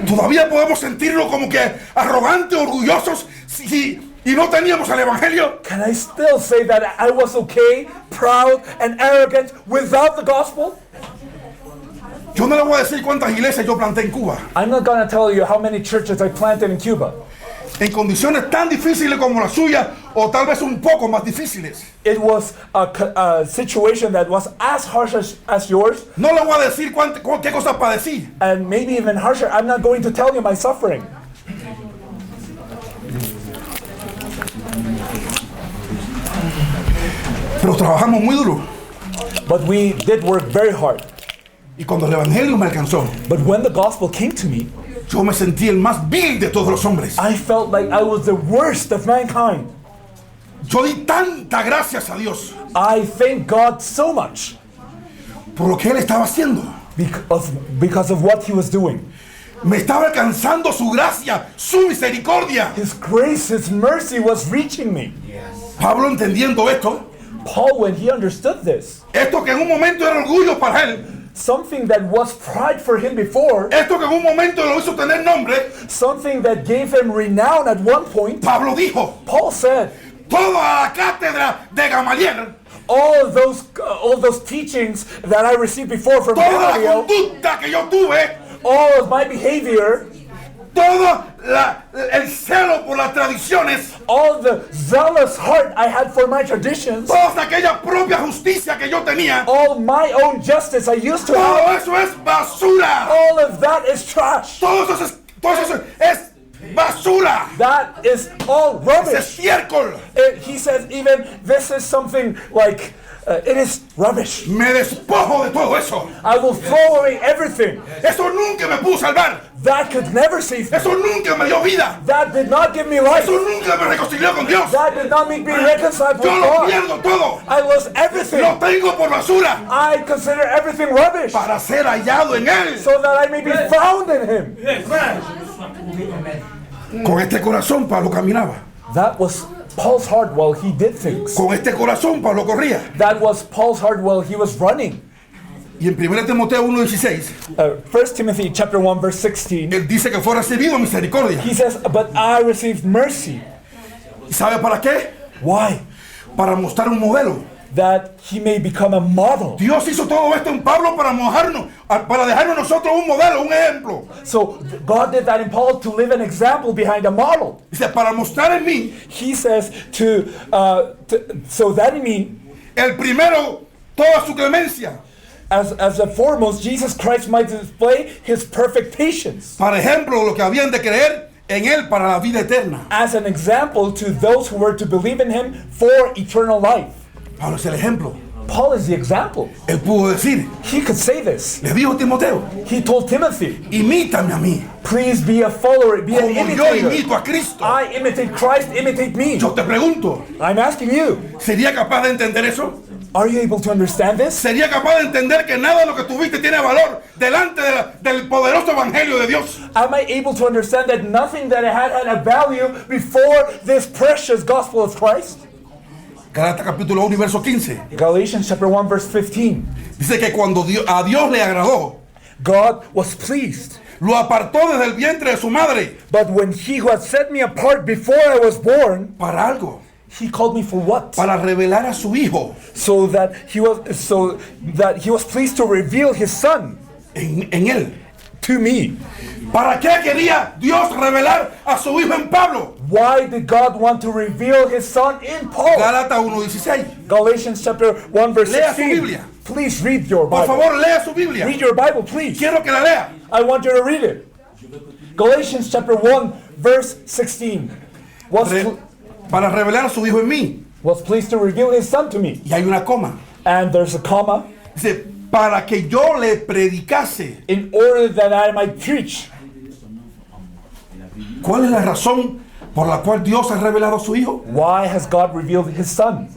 Todavía podemos sentirlo como que arrogantes, orgullosos, y no teníamos el evangelio. Can I still say that I was okay, proud, and arrogant without the gospel? Yo no le voy a decir cuántas iglesias yo planté en Cuba, I'm not going to tell you how many churches I planted in Cuba. en condiciones tan difíciles como la suya, o tal vez un poco más difíciles. It was a situation that was as harsh as yours, No le voy a decir qué cosas padecí, and maybe even harsher. I'm not going to tell you my suffering. pero trabajamos muy duro. But we did work very hard. Y cuando el evangelio me alcanzó, But when the gospel came to me, yo me sentí el más vil de todos los hombres. I felt like I was the worst of mankind. Yo di tanta gracias a Dios I thank God so much por lo que Él estaba haciendo. because of what he was doing. Me estaba alcanzando su gracia, su misericordia. His grace, his mercy was reaching me. Pablo, entendiendo esto, Paul, when he understood this, esto que en un momento era orgullo para él, something that was pride for him before, esto que en un momento lo hizo tener nombre, something that gave him renown at one point, Pablo dijo, Paul said, toda la cátedra de Gamaliel, all those teachings that I received before from toda la Gamaliel, conducta que yo tuve, all of my behavior, todo el celo por las tradiciones, all the zealous heart I had for my traditions, toda aquella propia justicia que yo tenía, all my own justice I used to todo have, eso es basura. all of that is trash. Todo eso es basura. That is all Es rubbish. estiércol. He says even this is something like, it is rubbish. Me despojo de todo eso. I will throw away everything. Eso nunca me pudo salvar. That could never save me. Eso nunca me dio vida. That did not give me life. Eso nunca me reconcilió con Dios. That did not make me reconciled with Yo lo God. pierdo todo. I lost everything. Lo tengo por basura I consider everything rubbish para ser hallado en Él. so that I may be found in Him. Con este corazón Pablo caminaba. That was Paul's heart while he did things. Con este corazón Pablo corría. That was Paul's heart while he was running. Y en 1 Timoteo 1:16, 1 Timothy chapter 1 verse 16, él dice que fue recibido misericordia. he says, but I received mercy. ¿Y sabe para qué? Why? Para mostrar un modelo. That he may become a model. Dios hizo todo esto en Pablo para mojarnos, para dejarnos nosotros un modelo, un ejemplo. So God did that in Paul to live an example behind a model. Dice, para mostrar en mí, He says so that in me, el primero, toda su clemencia. as the foremost, Jesus Christ might display his perfect patience Para ejemplo, lo que habían de creer en Él para la vida eterna. as an example to those who were to believe in him for eternal life. Pablo es el ejemplo. Paul is the example. Él pudo decir, He could say this. le dijo a Timoteo, He told Timothy, imítame a mí, please be a follower, be an como yo imitator. imito a Cristo. I imitate Christ, imitate me. Yo te pregunto, I'm asking you, ¿sería capaz de entender eso? are you able to understand this? ¿Sería capaz de entender que nada de lo que tuviste tiene valor delante del poderoso evangelio de Dios? Am I able to understand that nothing that I had a value before this precious gospel of Christ? Gálatas capítulo 1 y verso 15. Galatians chapter 1 verse 15. Dice que cuando a Dios le agradó, God was pleased. lo apartó desde el vientre de su madre. But when he who had set me apart before I was born, ¿Para algo? he called me for what? Para revelar a su Hijo So that he was pleased to reveal his son en él. to me. ¿Para qué quería Dios revelar a su Hijo en Pablo? Why did God want to reveal his son in Paul? Gálatas 1:16. Galatians chapter 1 verse Lea su 16. Biblia. Please read your Por Bible. favor, lea su Biblia. Read your Bible, please. Quiero que la lea. I want you to read it. Galatians chapter 1 verse 16. Para revelar a su Hijo en mí. Was pleased to reveal his son to me. Y hay una coma. And there's a comma. Dice, para que yo le predicase. In order that I might preach. ¿Cuál es la razón por la cual Dios ha revelado a su Hijo? Why has God revealed his son?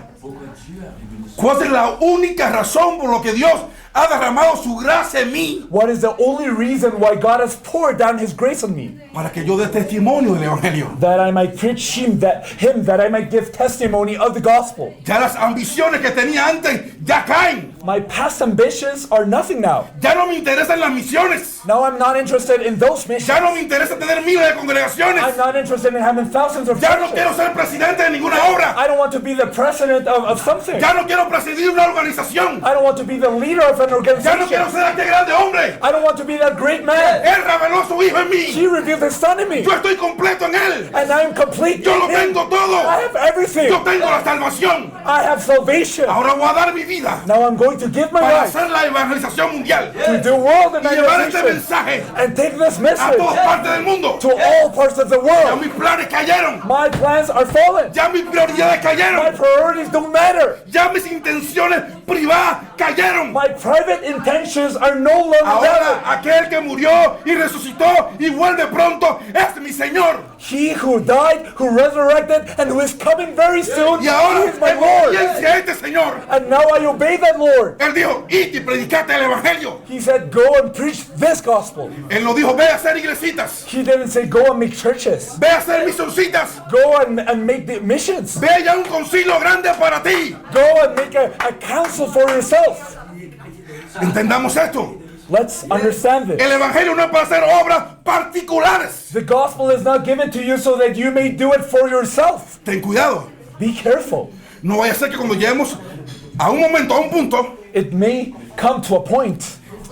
¿Cuál es la única razón por la que Dios ha derramado su gracia en mí? What is the only reason why God has poured down his grace on me? Para que yo dé testimonio del Evangelio. That I might preach him, that I might give testimony of the gospel. Ya las ambiciones que tenía antes ya caen. My past ambitions are nothing now. Ya no me interesan las misiones. Now I'm not interested in those missions. Ya no me interesa tener miles de congregaciones. I'm not interested in having thousands of Ya no churches. quiero ser presidente de ninguna obra. I don't want to be the president of something. Ya no quiero presidir una organización. I don't want to be the leader of an Ya no organization. quiero ser aquel grande hombre. I don't want to be that great man. Él reveló a su Hijo en mí. He revealed his son in me. Yo estoy completo en Él. And I am complete Yo lo in him. tengo todo. I have everything. Yo tengo la salvación. I have salvation. Ahora voy a dar mi vida Now I'm going to give my para life hacer la evangelización mundial. to do world Y llevar este evangelization mensaje and take this a message todas partes del mundo. to all parts of the Ya world. mis planes cayeron. My plans are fallen. Ya mis prioridades My cayeron. priorities don't matter. Ya mis intenciones privadas cayeron. My private intentions are no longer Ahora valid. aquel que murió y resucitó y vuelve pronto es mi Señor. He who died, who resurrected, and who is coming very soon, Y ahora he is my en Lord. obediencia a este Señor, And now I obey that Lord. Él dijo, id y predicate el Evangelio. He said, go and preach this gospel. Él no dijo, ve a hacer iglesitas. He didn't say, go and make churches. Ve a hacer misioncitas. Go and make the missions. Ve allá un concilio grande para ti. Go and make a council for yourself. Entendamos esto. Let's understand this. El Evangelio no es para hacer obras particulares. The gospel is not given to you so that you may do it for yourself. Ten cuidado. Be careful. No vaya a ser que cuando lleguemos a un momento, a un punto, It may come to a point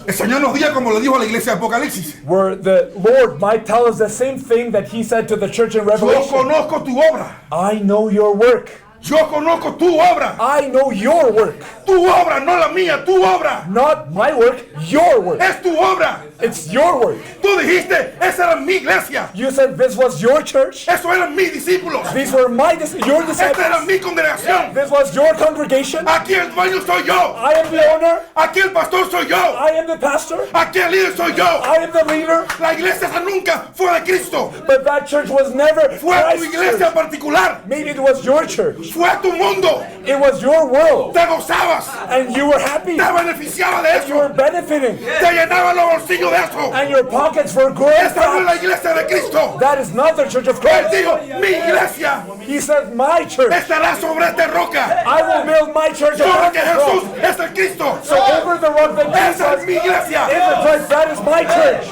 el Señor nos diga como le dijo a la iglesia de Apocalipsis. where the Lord might tell us the same thing that he said to the church in Yo Revelation. conozco tu obra. I know your work. Yo conozco tu obra. I know your work. Tu obra, no la mía, tu obra. Not my work, your work. Es tu obra. It's your work. Tú dijiste, esa era mi iglesia. You said this was your church. Eso eran mis discípulos. These were your Esta era disciples. mi congregación. This was your congregation. Aquí el dueño soy yo. I am the owner. Aquí el pastor soy yo. I am the pastor. Aquí el líder soy yo. I am the leader. La iglesia esa nunca fue de Cristo. But that church was never Fue tu Christ's iglesia church. particular. Maybe it was your church. Fue tu mundo. It was your world. Te gozabas. And you were happy. Te beneficiaba de You were eso. benefiting. Te llenaba los bolsillos de eso. And your pockets were growing Esta no es la fat. iglesia de Cristo. That is not the church of Él Christ. dijo, mi iglesia He said, my church. estará sobre esta roca. I will build my church Sobre upon que this Jesús rock. es el Cristo. So over the rock that Esa es Jesus mi is iglesia. the Christ, that is my church.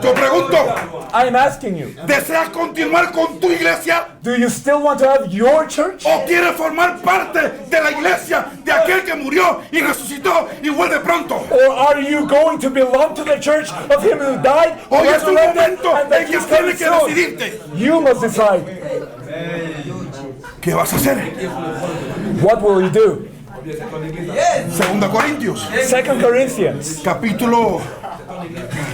Yo pregunto, I am asking you, ¿deseas continuar con tu iglesia do you still want to have your church? o quieres formar parte de la iglesia de aquel que murió y resucitó y vuelve pronto? Or are you going to belong to the church of him who died, Hoy es un resurrected, momento and that en que he's coming tienes que soon? decidirte. You must decide. ¿Qué vas a hacer? What will you do? Segunda Corintios, 2 Corinthians. capítulo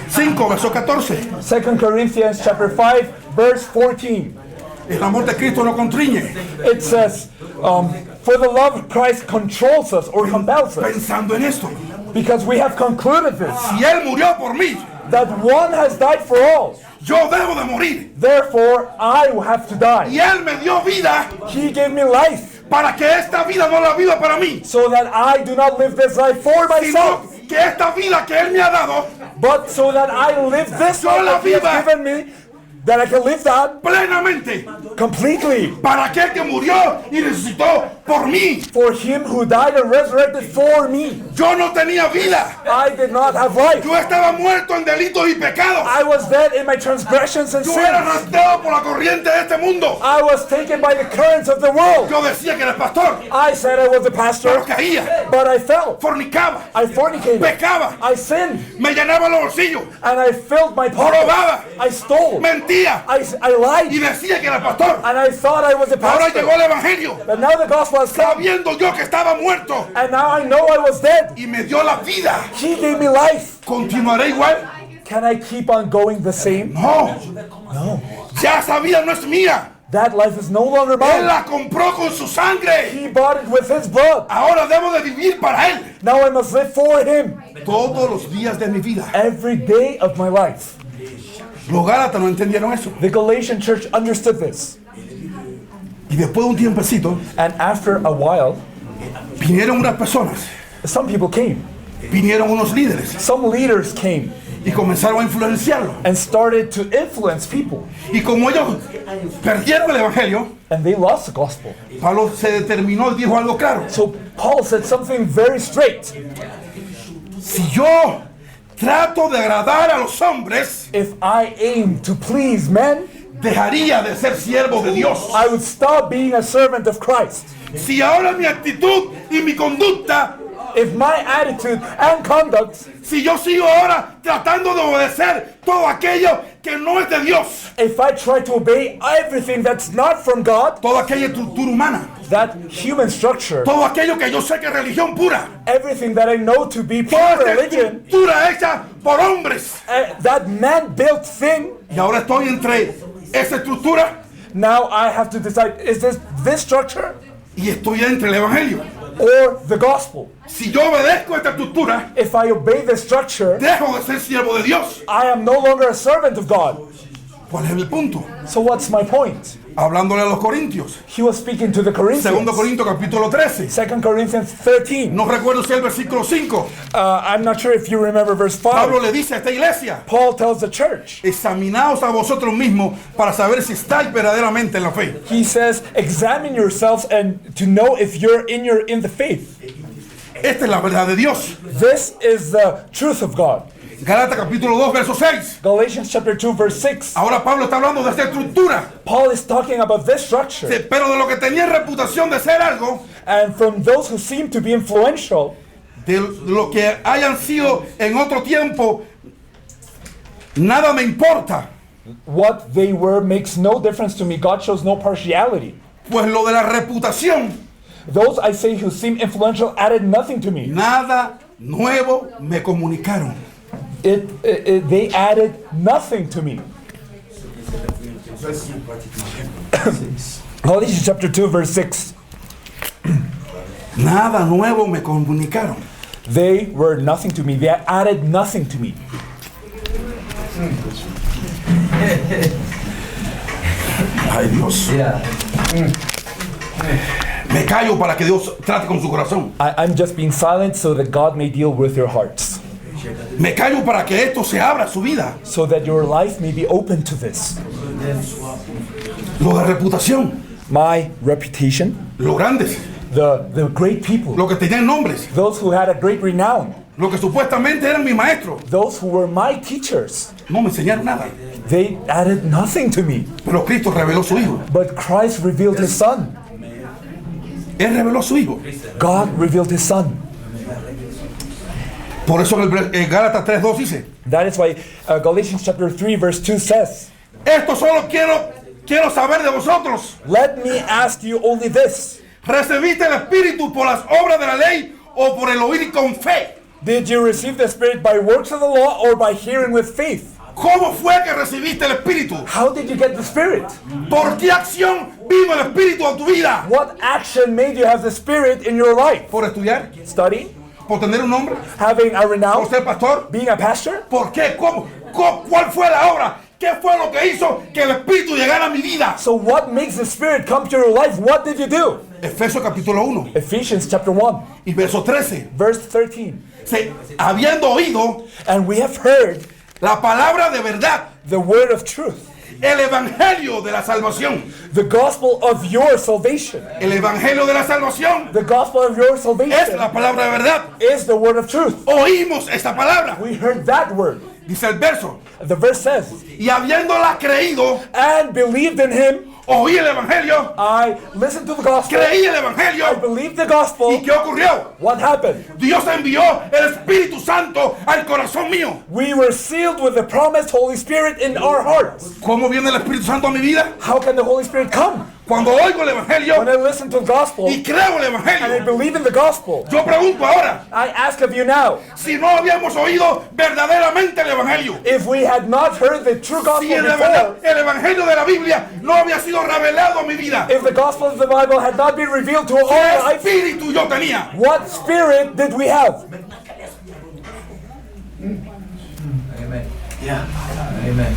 5, verso 14. 2 Corinthians chapter 5, verse 14. El amor de Cristo no constriñe. It says, for the love of Christ controls us or compels us, Pensando en esto, because we have concluded this, si Él murió por mí, that one has died for all. yo debo de morir. Therefore, I will have to die. Y Él me dio vida He gave me life, para que esta vida no la viva para mí, so that I do not live this life for sino myself, que esta vida que Él me ha dado, but so that I live this life that He has given me, that I can live that plenamente completely para aquel que murió y resucitó por mí. for him who died and resurrected for me. Yo no tenía vida. I did not have life. Yo estaba muerto en delitos y pecados. I was dead in my transgressions and Yo era sins. arrastrado por la corriente de este mundo. I was taken by the currents of the world. Yo decía que era pastor, I said I was a pero pastor, caía, but I fell. fornicaba, I fornicated. pecaba, I sinned. me llenaba los bolsillos, And I filled my robaba, pockets. I stole. mentía I lied. y decía que era pastor. And I thought I was a Ahora llegó pastor. el evangelio, But now the gospel has come. sabiendo yo que estaba muerto And now I know I was dead. y me dio la vida. He gave me life. ¿Continuaré igual? Can I keep on going the same? No, No. ya esa vida no es mía. That life is no longer Él mine. la compró con su sangre. He bought it with his blood. Ahora debo de vivir para Él Now I must live for him todos los días de mi vida. every day of my life. Los Gálatas no entendieron eso. The Galatian church understood this. Y después de un tiempecito, And after a while, vinieron unas personas, some people came. vinieron unos líderes Some leaders came y comenzaron a influenciarlo. and started to influence people. Y como ellos perdieron el evangelio, And they lost the gospel. Pablo se determinó y dijo algo claro. So Paul said something very straight. Si yo trato de agradar a los hombres, If I aim to please men, dejaría de ser siervo de Dios. I would stop being a servant of Christ. Si ahora mi actitud y mi conducta, If my attitude and conduct, si yo sigo ahora tratando de obedecer todo aquello que no es de Dios, if I try to obey everything that's not from God, toda aquella estructura humana, that human structure, todo aquello que yo sé que es religión pura, everything that I know to be toda pure esta religion, estructura hecha por hombres, that man-built thing, y ahora estoy entre esa estructura now I have to decide, is this structure y estoy entre el evangelio. or the gospel? Si yo obedezco esta estructura, If I obey the structure, dejo de ser siervo de Dios. I am no longer a servant of God. ¿Cuál es el punto? So what's my point? Hablándole a los corintios. He was speaking to the Segundo Corinthians. Corintios capítulo 13. 2 Corinthians 13. No recuerdo si es el versículo 5. I'm not sure if you remember verse 5. Pablo le dice a esta iglesia: Paul tells the church, examinaos a vosotros mismos para saber si estáis verdaderamente en la fe. he says, examine yourselves and to know if you're in the faith. Esta es la verdad de Dios. This is the truth of God. Gálatas capítulo 2 verso 6. Galatians chapter 2 verse 6. Ahora Pablo está hablando de esta estructura, Paul is talking about this structure. pero de lo que tenía reputación de ser algo, And from those who seem to be influential, de lo que hayan sido en otro tiempo, nada me importa. what they were makes no difference to me. God shows no partiality. Pues lo de la reputación, Those I say who seem influential added nothing to me. nada nuevo me comunicaron. They added nothing to me. Galatians chapter 2 verse 6. Nada nuevo me comunicaron. They were nothing to me. They added nothing to me. Ay Dios. Me callo para que Dios trate con su corazón. I'm just being silent so that God may deal with your hearts. Me callo para que esto se abra su vida. So that your life may be open to this. Lo de reputación, My reputation, los grandes, the great people, los que tenían nombres, those who had a great renown, los que supuestamente eran mis maestros, those who were my teachers, no me enseñaron nada. they added nothing to me. Pero Cristo reveló su Hijo. But Christ revealed his Son. Él reveló su Hijo. God revealed his Son. Por eso en el Gálatas 3:2 dice: That is why Galatians chapter 3 verse 2 says, esto solo quiero saber de vosotros. let me ask you only this. ¿Recibiste el Espíritu por las obras de la ley o por el oír con fe? Did you receive the Spirit by works of the law or by hearing with faith? ¿Cómo fue que recibiste el Espíritu? How did you get the Spirit? ¿Por qué acción vino el Espíritu a tu vida? What action made you have the Spirit in your life? ¿Por estudiar? Studying? ¿Por tener un nombre? Having a ¿Por renown? ser pastor? Being a pastor? ¿Por qué? ¿Cuál fue la obra? ¿Qué fue lo que hizo que el Espíritu llegara a mi vida? So what makes the Spirit come to your life? What did you do? Efesios capítulo 1 Ephesians chapter 1 y verso 13. verse 13. Habiendo oído And we have heard la palabra de verdad the word of truth. El evangelio de la salvación. The gospel of your salvation. El evangelio de la salvación The gospel of your es salvation la palabra de verdad. is the word of truth. Oímos esta palabra. We heard that word. Dice el verso. The verse says, Y habiéndola creído, and believed in him, oí el evangelio, I listened to the gospel, creí el I evangelio. believed the ¿Y gospel. qué ocurrió? What happened? Dios envió el Espíritu Santo al corazón mío. We were sealed with the promised Holy Spirit in our hearts. ¿Cómo viene el Espíritu Santo a mi vida? How can the Holy Spirit come? Cuando oigo el When evangelio I listen to the gospel y creo el and I evangelio. believe in the gospel, Yo pregunto ahora, I ask of you now, si no habíamos oído verdaderamente el evangelio, if we had not heard the true si gospel el before, el evangelio de la Biblia no había sido revelado a mi vida, if the gospel of the Bible had not been revealed to our ¿qué life, espíritu yo tenía? what spirit did we have? Amen. Yeah. Amen.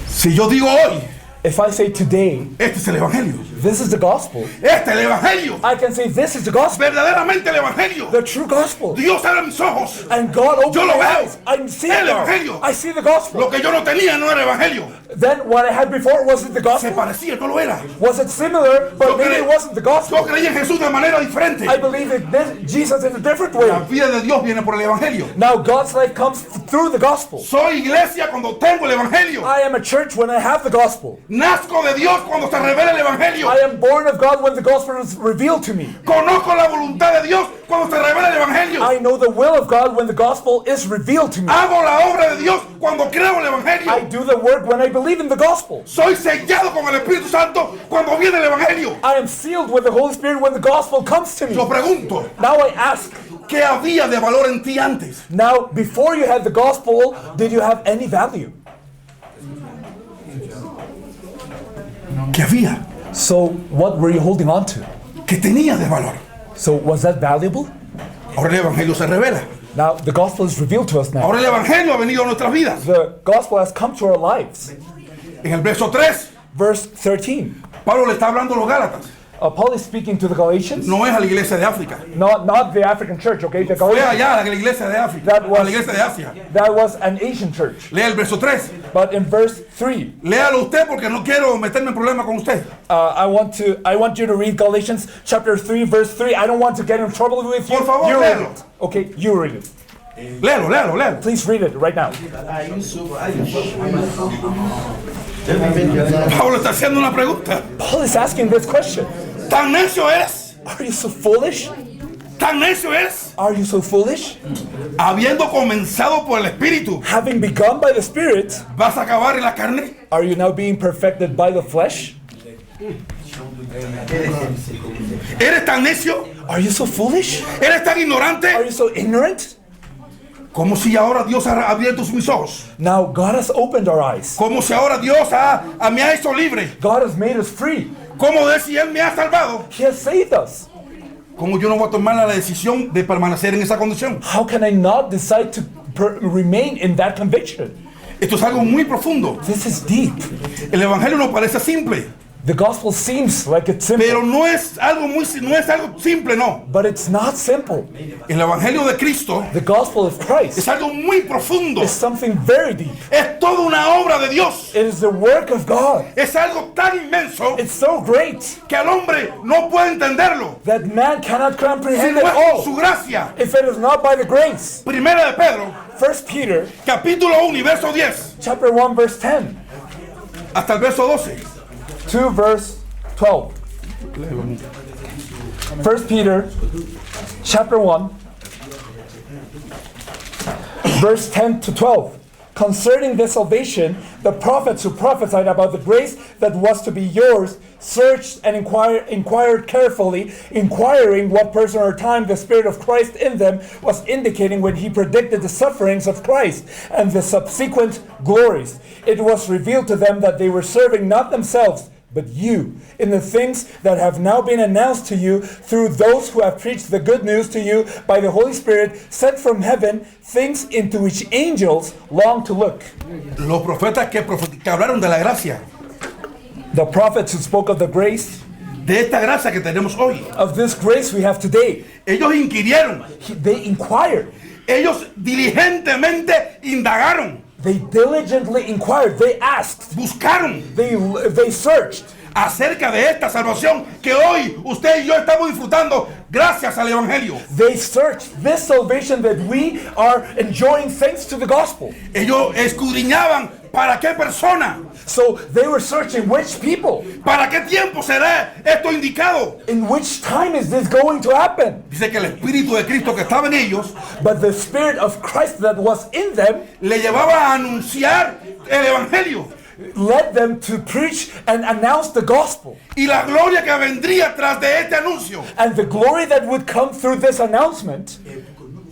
Si yo digo hoy, If I say today, este es el evangelio, this is the gospel, este es el evangelio, I can say this is the gospel, verdaderamente el evangelio. the true gospel. Dios abre mis ojos. And God Yo opened lo my veo. eyes. I'm seeing El now. evangelio. I see the gospel. Lo que yo no tenía no era evangelio. Then what I had before, was it the Se gospel? parecía, no lo era. Was it similar, Yo but maybe creí- it wasn't the Yo gospel? creí en Jesús de manera diferente. I believe in this, Jesus in a different La way. vida de Dios viene por el evangelio. Now God's life comes through the gospel. Soy iglesia cuando tengo el evangelio. I am a church when I have the gospel. Nazco de Dios cuando se revela el evangelio. I am born of God when the gospel is revealed to me. Conozco la voluntad de Dios cuando se revela el evangelio. I know the will of God when the gospel is revealed to me. Hago la obra de Dios cuando creo el I evangelio. do the work when I believe in the gospel. Soy sellado con el Espíritu Santo cuando viene el evangelio. I am sealed with the Holy Spirit when the gospel comes to me. Yo pregunto, Now I ask, ¿qué había de valor en ti antes? now before you had the gospel, did you have any value? ¿Qué había? So what were you holding on to? ¿Qué tenía de valor? So was that valuable? Ahora el evangelio se revela. Now the gospel is revealed to us now. Ahora el evangelio ha venido a nuestras vidas. The gospel has come to our lives. En el verso 3, Verse 13. Pablo le está hablando a los Gálatas. Paul is speaking to the Galatians, No es a la iglesia de África. not the African church, okay? The Fue Galatians, allá a la iglesia de África. That A was- la iglesia de Asia. that was an Asian church. Lea el verso 3. But in verse 3, Léalo usted porque no quiero meterme en problema con usted. I want you to read Galatians chapter 3, verse 3. I don't want to get in trouble with you. Por favor, You read léelo. it. Okay, you read it. Léalo, léalo, léalo. Please read it right now. Pablo está haciendo una pregunta. Paul is asking this question. ¿Tan necio eres? Are you so foolish? ¿Tan necio eres? Are you so foolish? Habiendo comenzado por el Espíritu, Having begun by the Spirit, ¿vas a acabar en la carne? are you now being perfected by the flesh? ¿Eres tan necio? Are you so foolish? ¿Eres tan Are ignorante? you so ignorant? Como si ahora Dios ha abierto mis ojos. Now God has opened our eyes. Como si ahora Dios me ha hecho libre. God has made us free. Como de si Él me ha salvado. He has saved us. Como yo no voy a tomar la decisión de permanecer en esa condición. How can I not decide to remain in that conviction? Esto es algo muy profundo. This is deep. El evangelio nos parece simple, The gospel seems like it's simple, pero no es algo simple, no. but it's not simple. El evangelio de Cristo The gospel of es Christ algo muy profundo. is something very deep. Es toda una obra de Dios. It is the work of God. Es algo tan inmenso It's so great que el hombre no puede entenderlo. that man cannot Si comprehend no it es por all. su gracia. If it is not by the grace. Primera de Pedro, 1 Peter capítulo 1 y verso 10 chapter 1 verse 10 hasta el verso 12. to verse 12. 1 Peter chapter 1 verse 10 to 12. Concerning this salvation, the prophets who prophesied about the grace that was to be yours searched and inquired carefully, inquiring what person or time the Spirit of Christ in them was indicating when he predicted the sufferings of Christ and the subsequent glories. It was revealed to them that they were serving not themselves, but you, in the things that have now been announced to you through those who have preached the good news to you by the Holy Spirit sent from heaven, things into which angels long to look. Los profetas que hablaron de la gracia, The prophets who spoke of the grace, de esta gracia que tenemos hoy, of this grace we have today, ellos inquirieron, they inquired. ellos diligentemente indagaron. They diligently inquired. They asked. buscaron They searched acerca de esta salvación que hoy usted y yo estamos disfrutando gracias al Evangelio. They searched this salvation that we are enjoying thanks to the gospel. Ellos escudriñaban para qué persona, So they were searching which people. para qué tiempo será esto indicado. In which time is this going to happen? Dice que el Espíritu de Cristo que estaba en ellos But the Spirit of Christ that was in them le llevaba a anunciar el Evangelio led them to preach and announce the gospel. y la gloria que vendría tras de este anuncio. And the glory that would come through this announcement,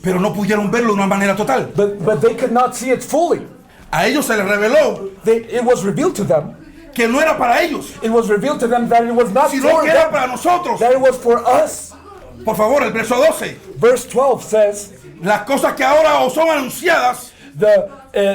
Pero no pudieron verlo de una manera total. but they could not see it fully. A ellos se les reveló It was revealed to them. que no era para ellos, It was revealed to them that it was not sino for que era them, para nosotros. that it was for us. Por favor, el verso 12. Verse 12 says, Las cosas que ahora os son anunciadas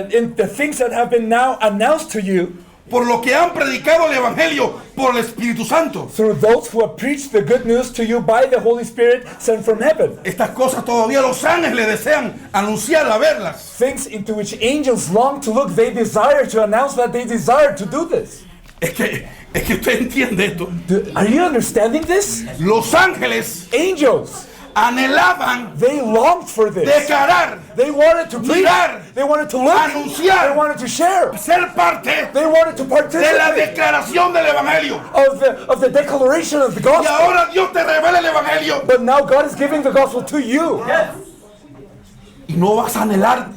in the things that have been now announced to you por lo que han predicado el Evangelio por el Espíritu Santo. through those who have preached the good news to you by the Holy Spirit sent from heaven. Estas cosas todavía los ángeles desean anunciarlas, verlas. Things into which angels long to look, they desire to announce that they desire to do this. Es que usted entiende esto. Are you understanding this? Los ángeles Angels, anhelaban they longed for this. declarar, They wanted to preach. mirar, They wanted to look. anunciar, They wanted to share. ser parte They wanted to de la participate declaración del Evangelio. of the declaration of the Y gospel. ahora Dios te revela el Evangelio But now God is giving the gospel to you. y no vas a anhelar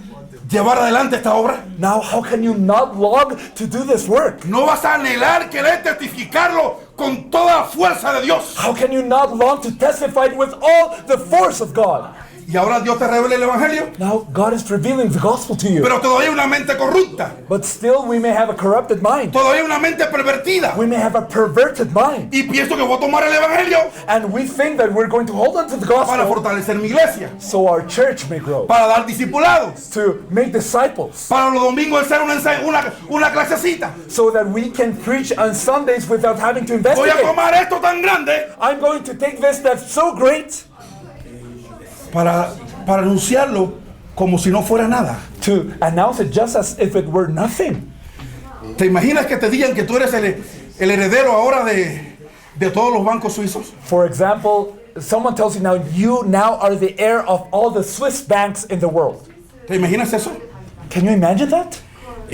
llevar adelante esta obra. Now how can you not long to do this work? No vas a anhelar querer testificarlo con toda la fuerza de Dios. How can you not long to testify it with all the force of God? Y ahora Dios te revela el Evangelio, Now God is revealing the gospel to you. pero todavía una mente corrupta, But still we may have a corrupted mind. todavía una mente pervertida. We may have a perverted mind. Y pienso que voy a tomar el Evangelio And we think that we're going to hold on to the para gospel fortalecer mi iglesia, so our church may grow. para dar discipulados, To make disciples. para los domingos hacer una clasecita. So that we can preach on Sundays without having to Voy a investigate. tomar esto tan grande I'm going to take this that's so great para anunciarlo como si no fuera nada. to announce it just as if it were nothing. ¿Te imaginas que te digan que tú eres el heredero ahora de todos los bancos suizos? For example, someone tells you you now are the heir of all the Swiss banks in the world. ¿Te imaginas eso? Can you imagine that?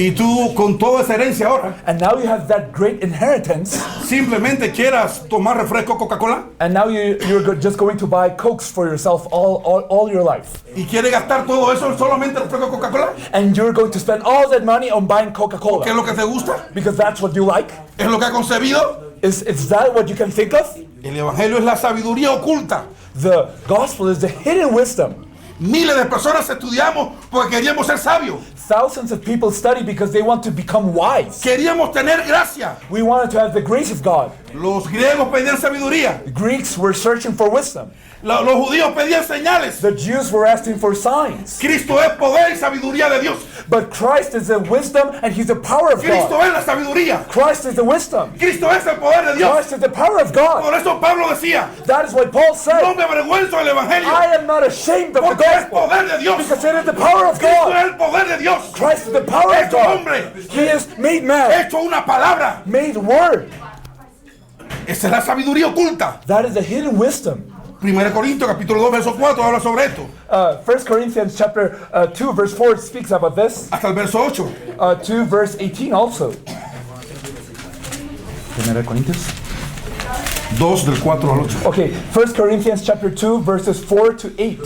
Y tú con toda esa herencia ahora And now you have that great inheritance, simplemente quieras tomar refresco Coca-Cola and now you're just going to buy Cokes for yourself all your life. y quieres gastar todo eso solamente en refresco Coca-Cola, And you're going to spend all that money on buying ¿qué es Coca-Cola lo que te gusta? because that's what you like? ¿Es lo que ha concebido? Is that what you can think of? El Evangelio es la sabiduría oculta. The gospel is the hidden wisdom. Miles de personas estudiamos porque queríamos ser sabios, Thousands of people study because they want to become wise. queríamos tener gracia. We wanted to have the grace of God. Los griegos pedían sabiduría, The Greeks were searching for wisdom. los judíos pedían señales. The Jews were asking for signs. Cristo es poder y sabiduría de Dios. But Christ is the wisdom and He's the power of Cristo God. es la sabiduría. Christ is the wisdom. Cristo es el poder de Dios. Christ is the power of God. Por eso Pablo decía, That is why Paul no said, me avergüenzo del Evangelio, I am not ashamed of the porque es gospel poder de Dios. because it is the power of Cristo God. es el poder de Dios. Christ is the power of Hecho God. hombre, He is made man, hecho una palabra. made word. Esa es la sabiduría oculta. That is the hidden wisdom. 1 Corintios capítulo 2 verso 4 habla sobre esto, 1 Corinthians chapter 2 verse 4 speaks about this. hasta el verso 8. 2 verse 18 also. 1 Corinthians? 2 del 4 al 8. Okay, 1 Corinthians chapter 2 verses 4 to 8.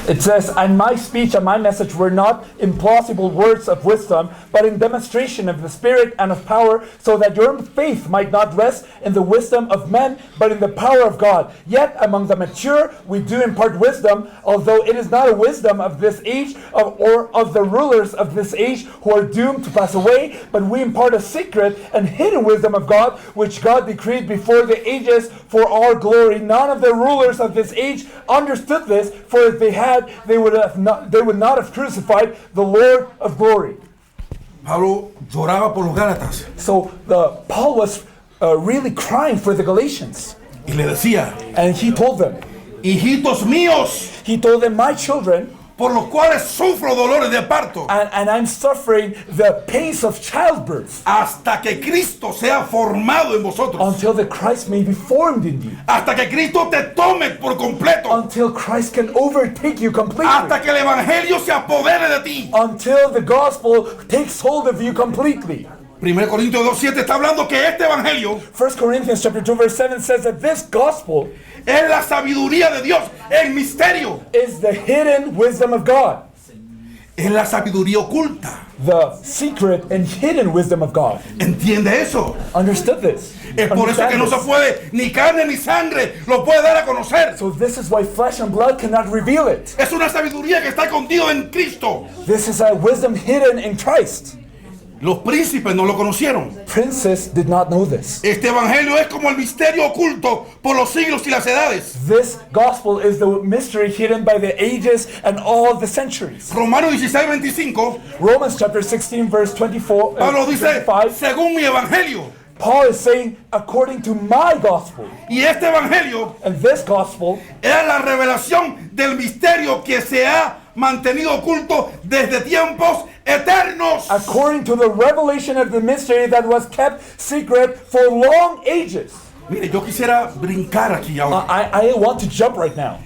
It says, and my speech and my message were not implausible words of wisdom, but in demonstration of the Spirit and of power, so that your faith might not rest in the wisdom of men, but in the power of God. Yet among the mature we do impart wisdom, although it is not a wisdom of this age or of the rulers of this age who are doomed to pass away, but we impart a secret and hidden wisdom of God, which God decreed before the ages for our glory. None of the rulers of this age understood this, for if they had, they would not have crucified the Lord of glory. Pablo lloraba por los Gálatas So Paul was really crying for the Galatians, y le decía, and he told them, hijitos míos, my children, por los cuales sufro dolores de parto, and I'm suffering the pains of childbirth hasta que Cristo sea formado en vosotros, until the Christ may be formed in you, hasta que Cristo te tome por completo, until Christ can overtake you completely, hasta que el evangelio se apodere de ti. until the gospel takes hold of you completely. 1 Corintios 2:7 está hablando que este evangelio 1 Corinthians chapter 2 verse 7 says that this gospel es la sabiduría de Dios, el misterio, is the hidden wisdom of God, es la sabiduría oculta. the secret and hidden wisdom of God. ¿Entiende eso? Understood this? Es por eso que no se puede, ni carne ni sangre lo puede dar a conocer. So this is why flesh and blood cannot reveal it. Es una sabiduría que está escondida en Cristo. This is a wisdom hidden in Christ. Los príncipes no lo conocieron. Princes did not know this. Este evangelio es como el misterio oculto por los siglos y las edades. This gospel is the mystery hidden by the ages and all the centuries. Romanos 16:25, Romans chapter 16 verse 24, Pablo dice, 25, según mi evangelio. Paul is saying, according to my gospel. Y este evangelio And this gospel era la revelación del misterio que se ha mantenido oculto desde tiempos eternos. according to the revelation of the mystery that was kept secret for long ages. Mire, yo quisiera brincar aquí ahora. I want to jump right now.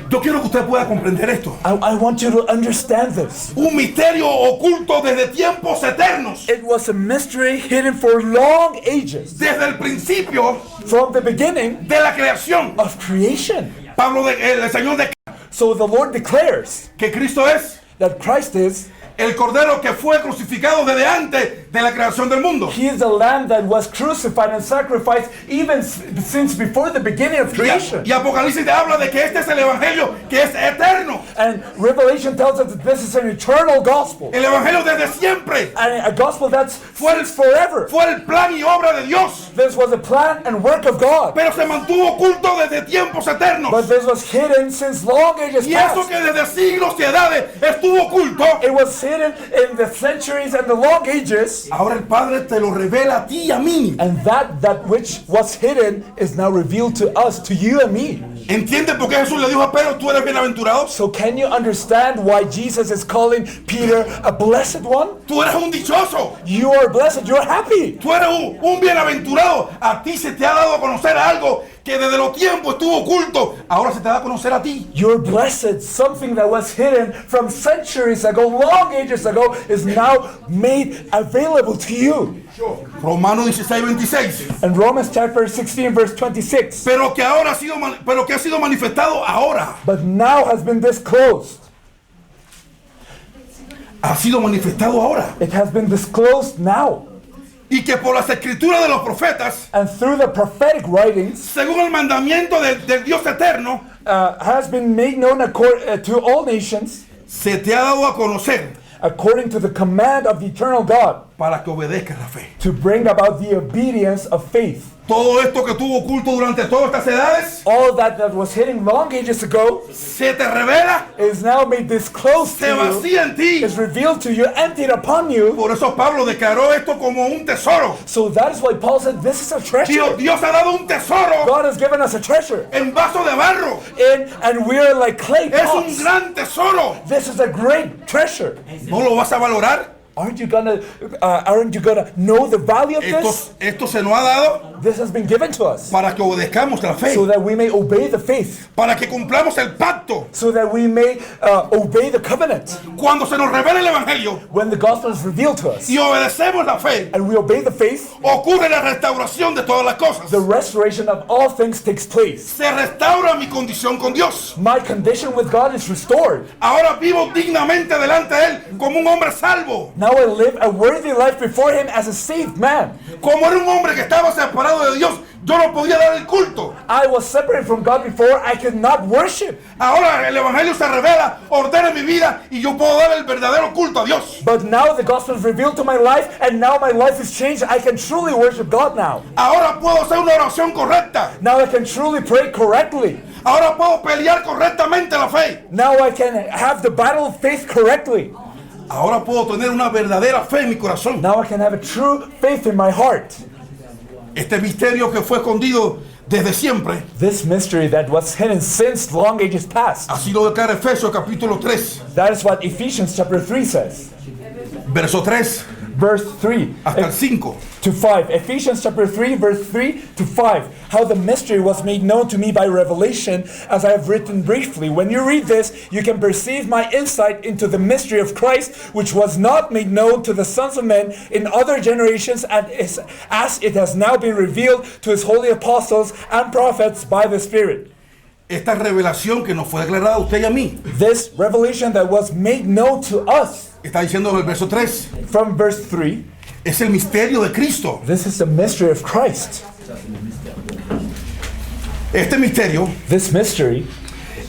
Yo quiero que usted pueda comprender esto. I want you to understand this. Un misterio oculto desde tiempos eternos. It was a mystery hidden for long ages. Desde el principio From the beginning de la creación. of creation. Pablo, el Señor, So the Lord declares que Cristo es that Christ is, el Cordero que fue crucificado desde antes de la creación del mundo. He is the Lamb that was crucified and sacrificed even since before the beginning of creation. Y Apocalipsis te habla de que este es el Evangelio que es eterno. And Revelation tells us that this is an eternal gospel. El Evangelio desde siempre. And a gospel that's Fue forever. el plan y obra de Dios. This was a plan and work of God. Pero se mantuvo oculto desde tiempos eternos. But this was hidden since long ages Y eso past. que desde siglos y edades estuvo oculto, It was hidden in the centuries and the long ages. ahora el Padre te lo revela a ti y a mí. And that which was hidden is now revealed to us, to you and me. ¿Entiendes por qué Jesús le dijo a Pedro, tú eres bienaventurado? So can you understand why Jesus is calling Peter a blessed one? Tú eres un dichoso. You are blessed, you're happy. Tú eres un bienaventurado. A ti se te ha dado a conocer algo que desde los tiempos estuvo oculto. Ahora se te da a conocer a ti. You're blessed. Something that was hidden from centuries ago, long ages ago, is now made available to you. Romanos 16:26. And Romans chapter 16 verse 26. Pero que ahora ha sido manifestado ahora. But now has been disclosed. Ha sido manifestado ahora. It has been disclosed now. Y que por las escrituras de los profetas, And through the prophetic writings, según el mandamiento del Dios eterno, has been made known to all nations, se te ha dado a conocer according to the command of the eternal God, para que obedezcas la fe. to bring about the obedience of faith. Todo esto que estuvo oculto durante todas estas edades, All that was hidden long ages ago se te revela, is now made disclosed to se you, vacía en ti. is revealed to you, emptied upon you. Por eso Pablo declaró esto como un tesoro. So that is why Paul said this is a treasure. Dios ha dado un tesoro God has given us a treasure. en vaso de barro. And we are like clay Es un pots. gran tesoro. This is a great treasure. ¿No lo vas a valorar? Aren't you gonna know the value of this? Esto se nos ha dado This has been given to us para que obedezcamos la fe, so that we may obey the faith, para que cumplamos el pacto. so that we may obey the covenant. Cuando se nos revela el Evangelio When the gospel is revealed to us y obedecemos la fe, and we obey the faith, ocurre la restauración de todas las cosas. the restoration of all things takes place. Se restaura mi condición con Dios. My condition with God is restored. Ahora vivo dignamente delante de Él como un hombre salvo. Now I live a worthy life before Him as a saved man. Como era un hombre que estaba separado de Dios, yo no podía dar el culto. I was separated from God before. I could not worship. Ahora el Evangelio se revela, ordena mi vida y yo puedo dar el verdadero culto a Dios. But now the gospel is revealed to my life, and now my life is changed. I can truly worship God now. Ahora puedo hacer una oración correcta. Now I can truly pray correctly. Ahora puedo pelear correctamente la fe. Now I can have the battle of faith correctly. Ahora puedo tener una verdadera fe en mi corazón. Now I can have a true faith in my heart. Este misterio que fue escondido desde siempre. This mystery that was hidden since long ages past. Así lo declara Efesios capítulo 3, That is what Ephesians chapter 3 says. verso 3 Verse 3 hasta el 5. to 5. Ephesians chapter 3 verse 3 to 5. How the mystery was made known to me by revelation, as I have written briefly. When you read this, you can perceive my insight into the mystery of Christ, which was not made known to the sons of men in other generations, as it has now been revealed to his holy apostles and prophets by the Spirit. Esta revelación que nos fue declarada a usted y a mí. This revelation that was made known to us, Está diciendo en el verso 3. from verse 3, Es el misterio de Cristo. this is the mystery of Christ. Este misterio This mystery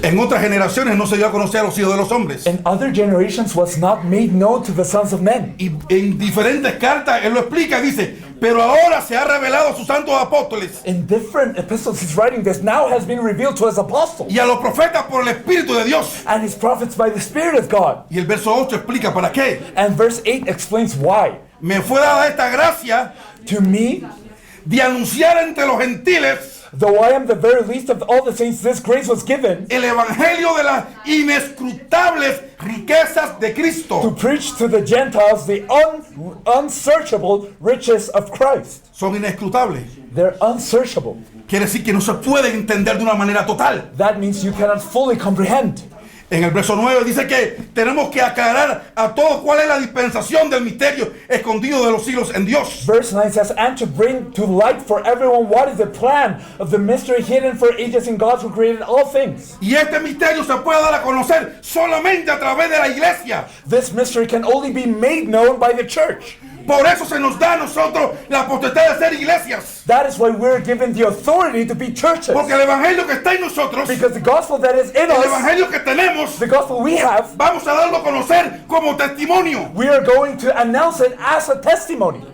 en otras generaciones no se dio a conocer a los hijos de los hombres. in other generations was not made known to the sons of men. Y en diferentes cartas él lo explica, dice, pero ahora se ha revelado a sus santos apóstoles In different epistles he's writing this, now has been revealed to his apostles y a los profetas por el Espíritu de Dios. and his prophets by the Spirit of God. Y el verso 8 explica para qué. And verse 8 explains why. Me fue dada esta gracia To me, de anunciar entre los gentiles though I am the very least of all the saints, this grace was given el evangelio de las inescrutables riquezas de to Cristo. preach to the Gentiles the unsearchable riches of Christ. Son inescrutables. They're unsearchable. Quiere decir que no se pueden entender de una manera total. That means you cannot fully comprehend. En el verso 9 dice que tenemos que aclarar a todos cuál es la dispensación del misterio escondido de los siglos en Dios. Verse 9 says, and to bring to light for everyone what is the plan of the mystery hidden for ages in God who created all things. Y este misterio se puede dar a conocer solamente a través de la iglesia. This mystery can only be made known by the church. Por eso se nos da a nosotros la potestad de ser iglesias. That is why we're given the authority to be churches. Porque el evangelio que está en nosotros, el Because the gospel that is in us, evangelio que tenemos, the gospel we have, vamos a darlo a conocer como testimonio. we are going to announce it as a testimony.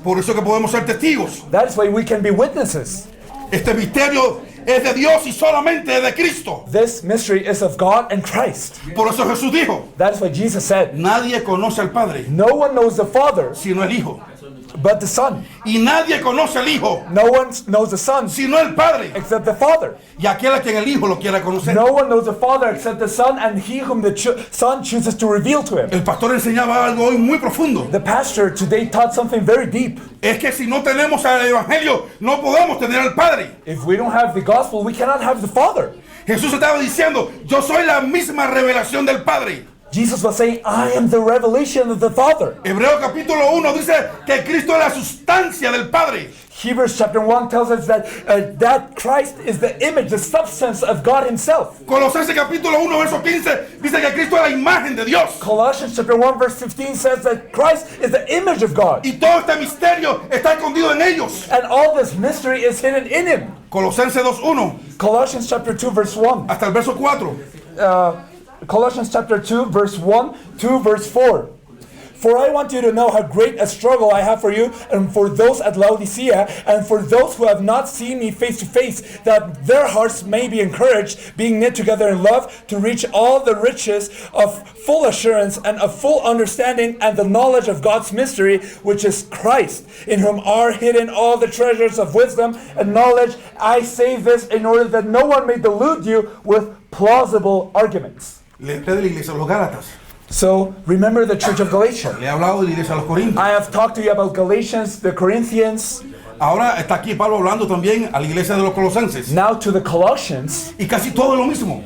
Por eso que podemos ser testigos. That is why we can be witnesses. Este misterio es de Dios y solamente es de Cristo. This mystery is of God and Christ. Por eso Jesús dijo, That is why Jesus said, nadie conoce al Padre no one knows the Father sino el Hijo. but the Son. Y nadie conoce al Hijo No one knows the Son sino el Padre. except the Father. Y aquel a quien el Hijo lo quiera conocer. No one knows the Father except the Son, and he whom the Son chooses to reveal to him. El pastor enseñaba algo hoy muy profundo. The pastor today taught something very deep. Es que si no tenemos el Evangelio, no podemos tener al Padre. If we don't have the gospel, we cannot have the Father. Jesús estaba diciendo, yo soy la misma revelación del Padre. Jesus was saying, I am the revelation of the Father. Hebreo capítulo 1 dice que Cristo es la sustancia del Padre. Hebrews chapter 1 tells us that Christ is the image, the substance of God himself. Colosenses capítulo 1 verso 15 dice que Cristo es la imagen de Dios. Colossians chapter 1 verse 15 says that Christ is the image of God. Y todo este misterio está escondido en ellos. And all this mystery is hidden in him. Colosenses 2:1 Colossians chapter 2 verse 1. hasta el verso 4. Colossians chapter 2 verse 1 to verse 4. For I want you to know how great a struggle I have for you and for those at Laodicea and for those who have not seen me face to face, that their hearts may be encouraged, being knit together in love, to reach all the riches of full assurance and of full understanding and the knowledge of God's mystery, which is Christ, in whom are hidden all the treasures of wisdom and knowledge. I say this in order that no one may delude you with plausible arguments. Le hablé de la iglesia de los Gálatas. So remember the church of Galatia. Le he hablado de la iglesia de los Corintios. I have talked to you about Galatians, the Corinthians, Ahora está aquí Pablo hablando también a la iglesia de los Colosenses. now to the Colossians. Y casi todo es lo mismo.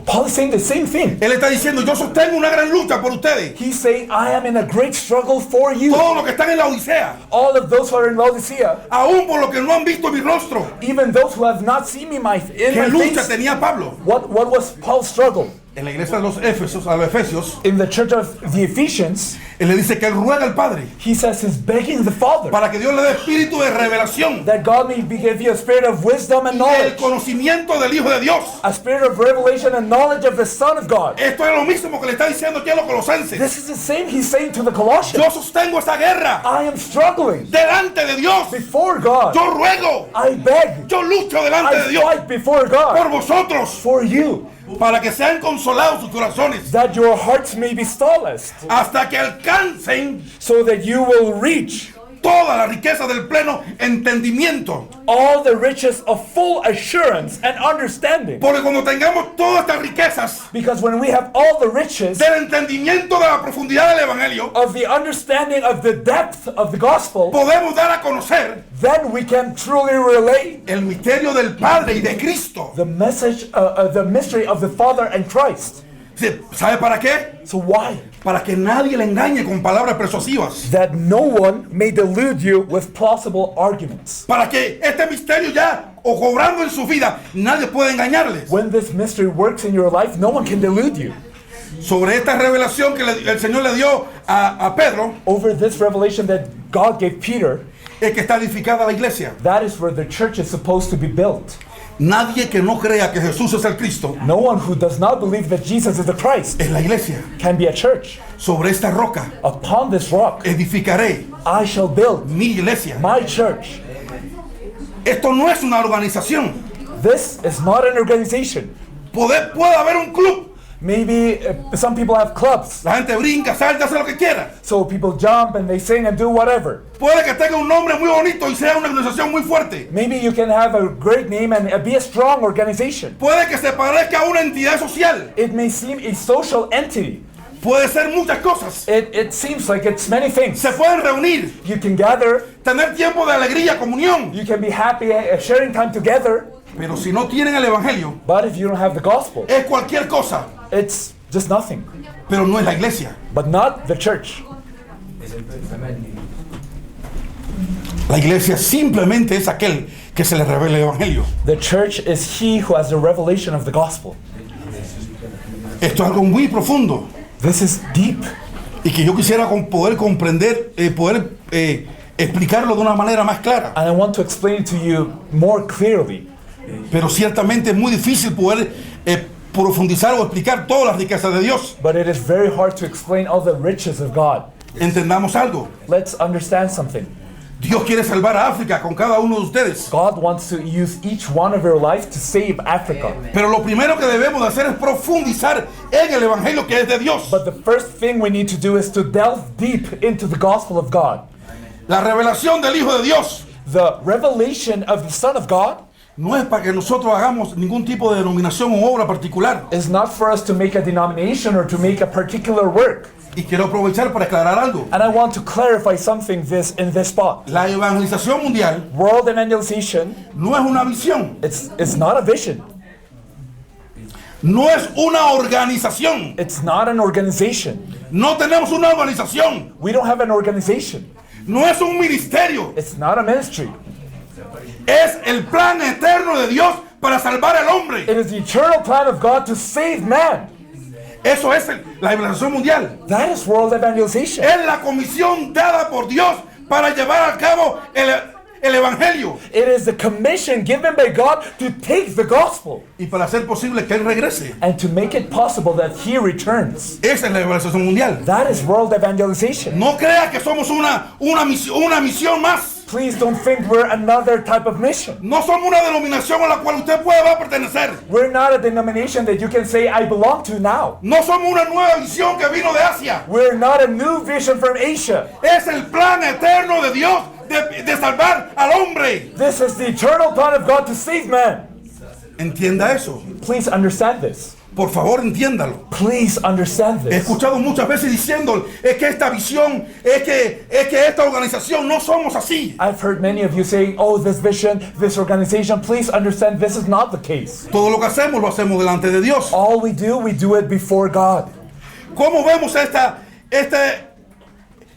Paul is saying the same thing. Él está diciendo, yo sostengo una gran lucha por ustedes. He's saying, I am in a great struggle for you. Todos los que están en la Odisea, All of those who are in Laodicea, aún por los que no han visto mi rostro. even those who have not seen me in my ¿Qué lucha face. tenía Pablo? What was Paul's struggle? En la iglesia de los Éfesos, a los Efesios, In the church of the Ephesians, él le dice que él ruega al Padre he says he's begging the Father para que Dios le dé espíritu de revelación, that God may give you a spirit of wisdom and el knowledge, conocimiento del Hijo de Dios. a spirit of revelation and knowledge of the Son of God. Esto es lo mismo que le está diciendo aquí a los Colosenses. This is the same he's saying to the Colossians. Yo sostengo esta guerra I am struggling delante de Dios. before God. Yo ruego, I beg. yo lucho delante de I Dios fight before por God vosotros, for you, para que sean consolados sus corazones, that your hearts may be solaced, hasta que alcancen so that you will reach toda la riqueza del pleno entendimiento. All the riches of full assurance and understanding. Porque cuando tengamos todas estas riquezas Because when we have all the riches del entendimiento de la profundidad del evangelio, of the understanding of the depth of the gospel, podemos dar a conocer then we can truly relate el misterio del Padre y de Cristo. the message, the mystery of the Father and Christ. ¿Sabe para qué? So why? Para que nadie le engañe con palabras persuasivas. That no one may delude you with plausible arguments. Para que este misterio ya, o cobrando en su vida, nadie puede engañarles. When this mystery works in your life, no one can delude you. Sobre esta revelación que el Señor le dio a Pedro, Over this revelation that God gave Peter, es que está edificada la iglesia. that is where the church is supposed to be built. Nadie que no crea que Jesús es el Cristo No one who does not believe that Jesus is the Christ es la iglesia. can be a church. Sobre esta roca Upon this rock, edificaré I shall build mi iglesia. my church. Esto no es una organización. This is not an organization. Puede haber un club. Maybe some people have clubs, La gente brinca, salta, hace lo que quiera. so people jump and they sing and do whatever. Puede que tenga un nombre muy bonito y sea una organización muy fuerte. Maybe you can have a great name and be a strong organization. Puede que se parezca a una entidad social. It may seem a social entity. Puede ser muchas cosas. It seems like it's many things. Se pueden reunir, You can gather, tener tiempo de alegría, comunión. you can be happy sharing time together, Pero si no tienen el evangelio, but if you don't have the gospel, es cualquier cosa. it's just nothing. Pero no es la iglesia. But not the church. La iglesia simplemente es aquel que se le revela el evangelio. The church is he who has the revelation of the gospel. Esto es algo muy profundo This is deep. y que yo quisiera poder comprender, explicarlo de una manera más clara. And I want to explain it to you more clearly. Pero ciertamente es muy difícil poder profundizar o explicar todas las riquezas de Dios. But it is very hard to explain all the riches of God. Entendamos algo. Let's understand something. Dios quiere salvar a África con cada uno de ustedes. God wants to use each one of your life to save Africa. Pero lo primero que debemos de hacer es profundizar en el evangelio que es de Dios. But the first thing we need to do is to delve deep into the gospel of God. La revelación del Hijo de Dios The revelation of the Son of God no es para que nosotros hagamos ningún tipo de denominación o obra particular. is not for us to make a denomination or to make a particular work. Y quiero aprovechar para aclarar algo. And I want to clarify something in this spot. La evangelización mundial World evangelization, no es una visión, it's not a vision. no es una organización. It's not an organization. No tenemos una organización, We don't have an organization. no es un ministerio. It's not a ministry. Es el plan eterno de Dios para salvar al hombre. It is the eternal plan of God to save man. Eso es la evangelización mundial. That is world evangelization. Es la comisión dada por Dios para llevar a cabo el evangelio It is the commission given by God to take the gospel y para hacer posible que Él regrese. and to make it possible that He returns. Esa es la evangelización mundial. That is world evangelization. No crea que somos una misión más. Please don't think we're another type of mission. No somos una denominación a la cual usted va a pertenecer. We're not a denomination that you can say, I belong to now. No somos una nueva visión que vino de Asia. We're not a new vision from Asia. Es el plan eterno de Dios de salvar al hombre. This is the eternal plan of God to save man. Entienda eso. Please understand this. Por favor, entiéndalo. Please understand He this. escuchado muchas veces diciendo, es que esta visión, es que esta organización, no somos así. I've heard many of you saying, oh, this vision, this organization, please understand this is not the case. Todo lo que hacemos, lo hacemos delante de Dios. All we do it before God. ¿Cómo vemos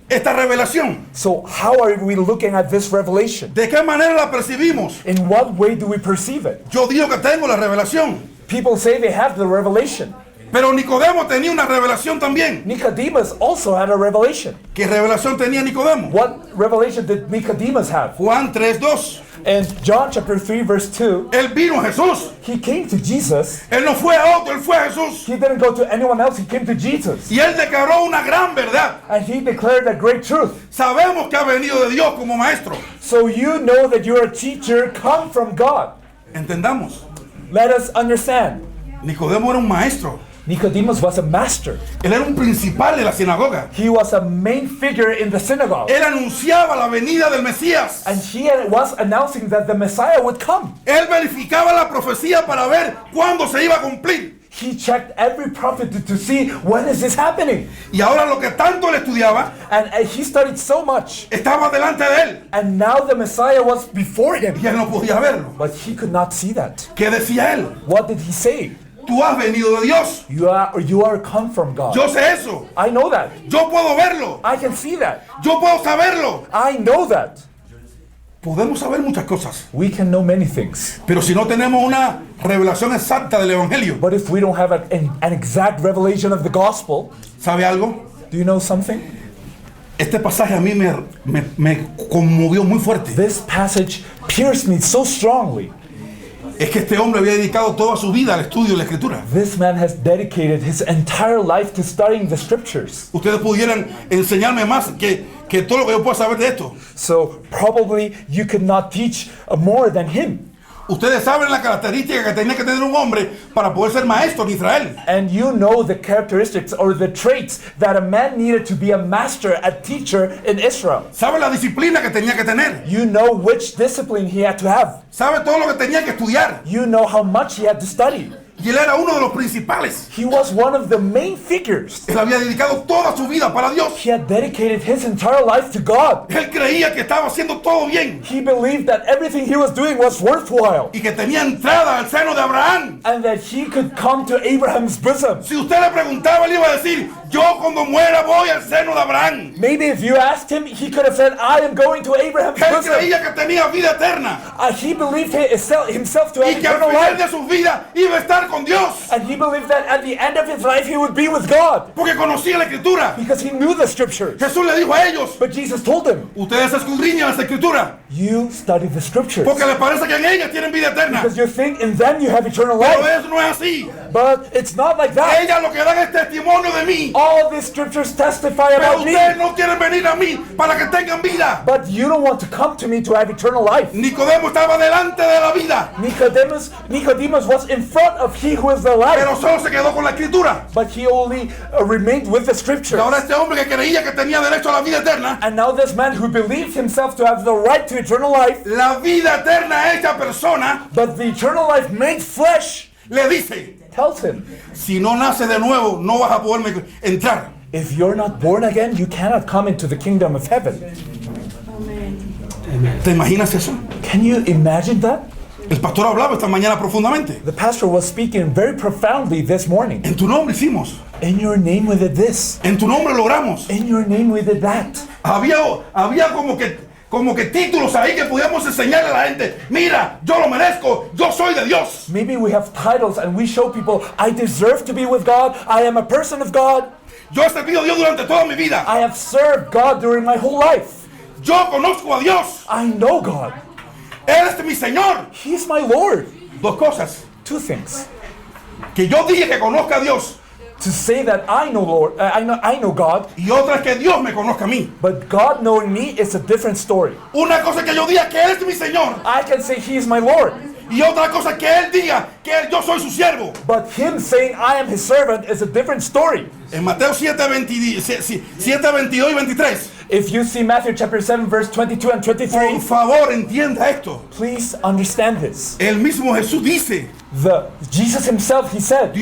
esta revelación? So how are we looking at this revelation? ¿De qué manera la percibimos? In what way do we perceive it? Yo digo que tengo la revelación. People say they have the revelation. Pero Nicodemo tenía una revelación también. Nicodemus also had a revelation. ¿Qué revelación tenía Nicodemo? What revelation did Nicodemus have? Juan 3:2. In John chapter 3 verse 2, Él vino a Jesús. he came to Jesus. Él no fue a otro, él fue a Jesús. He didn't go to anyone else, he came to Jesus. Y él declaró una gran verdad. And he declared a great truth. Sabemos que ha venido de Dios como maestro. So you know that you're a teacher come from God. Entendamos. Let us understand. Nicodemo era un maestro. Nicodemus was a master. Él era un principal de la sinagoga. He was a main figure in the synagogue. Él anunciaba la venida del Mesías. And he was announcing that the Messiah would come. Él verificaba la profecía para ver cuándo se iba a cumplir. He checked every prophet to see when is this happening. Y ahora lo que tanto le estudiaba And he studied so much. estaba delante de él. And now the Messiah was before him. Y él no podía verlo. But he could not see that. ¿Qué decía él? What did he say? Tú has venido de Dios. You are come from God. Yo sé eso. I know that. Yo puedo verlo. I can see that. Yo puedo saberlo. I know that. Podemos saber muchas cosas. We can know many things. Pero si no tenemos una revelación exacta del Evangelio, But if we don't have an exact revelation of the gospel, ¿sabe algo? do you know something? Este pasaje a mí me conmovió muy fuerte. This passage pierced me so strongly. Es que este hombre había dedicado toda su vida al estudio de la Escritura. This man has dedicated his entire life to studying the scriptures. Ustedes pudieran enseñarme más que todo lo que yo pueda saber de esto. So probably you could not teach more than him. Ustedes saben la característica que tenía que tener un hombre para poder ser maestro en Israel. And you know the characteristics or the traits that a man needed to be a master, a teacher in Israel. Sabe la disciplina que tenía que tener. You know which discipline he had to have. Sabe todo lo que tenía que estudiar. You know how much he had to study. Y él era uno de los principales. He was one of the main figures. Él había dedicado toda su vida para Dios. He had dedicated his entire life to God. Él creía que estaba haciendo todo bien He believed that everything he was doing was worthwhile y que tenía entrada al seno de Abraham. and that he could come to Abraham's bosom. Si usted le preguntaba, él iba a decir, yo cuando muera voy al seno de Abraham. Maybe if you asked him, he could have said, I am going to Abraham's Él bosom. creía que tenía vida eterna He believed himself to y have que al eternal final life. de su vida iba a estar con Dios. And he believed that at the end of his life he would be with God Porque conocía la Escritura. because he knew the scriptures. Jesús le dijo a ellos, But Jesus told him, ustedes escudriñan las Escrituras you study the scriptures porque les parece que en ellas tienen vida eterna. because you think in them you have eternal Pero life. eso no es así. But it's not like that. Ellas lo que dan es testimonio de mí. All these scriptures testify Pero about me. ustedes no quieren venir a mí para que tengan vida. But you don't want to come to me to have eternal life. Nicodemo estaba delante de la vida, Nicodemus was in front of he who is the life. pero solo se quedó con la Escritura. But he only remained with the Y scriptures. ahora este hombre que creía que tenía derecho a la vida eterna, And now this man who believed himself to have the right to eternal life, la vida eterna hecha persona, but the eternal life made flesh, le dice, tells him, si no nace de nuevo, no vas a poder entrar. if you're not born again, you cannot come into the kingdom of heaven. ¿Te imaginas eso? Can you imagine that? El pastor hablaba esta mañana profundamente. The pastor was speaking very profoundly this morning. En tu nombre hicimos, In your name we did this. en tu nombre logramos. In your name we did that. Había como que títulos ahí que podíamos enseñarle a la gente, mira, yo lo merezco, yo soy de Dios. Maybe we have titles and we show people, I deserve to be with God. I am a person of God. Yo he servido a Dios durante toda mi vida. I have served God during my whole life. Yo conozco a Dios. I know God. Él es mi Señor. He's my Lord. Dos cosas. Two things. Que yo dije que conozca a Dios. To say that I know Lord, I know God, Y otra es que Dios me conozca a mí. but God knowing me is a different story. Una cosa es que yo diga que Él es mi Señor. I can say He is my Lord, Y otra cosa es que Él diga que yo soy su siervo. but Him saying I am His servant is a different story. En Mateo 7, 22 y 23. If you see Matthew chapter 7 verse 22 and Por 23, favor, entienda esto. please understand this. El mismo Jesús dice, Jesus Himself, He said,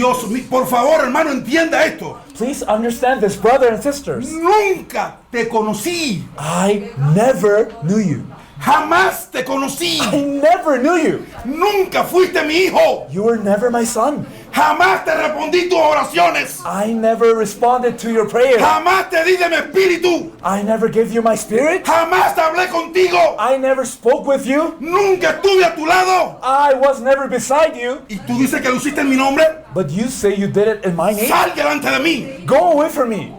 por favor, hermano, entienda esto. please understand this, brother and sisters. Nunca te conocí. I never knew you. Jamás te conocí. I never knew you. Nunca fuiste mi hijo. You were never my son. Jamás te respondí tus oraciones. I never responded to your prayers. Jamás te di de mi espíritu. I never gave you my spirit. Jamás te hablé contigo. I never spoke with you. Nunca estuve a tu lado. I was never beside you. Y tú dices que lo hiciste en mi nombre. But you say you did it in my name. Sal delante de mí. Go away from me.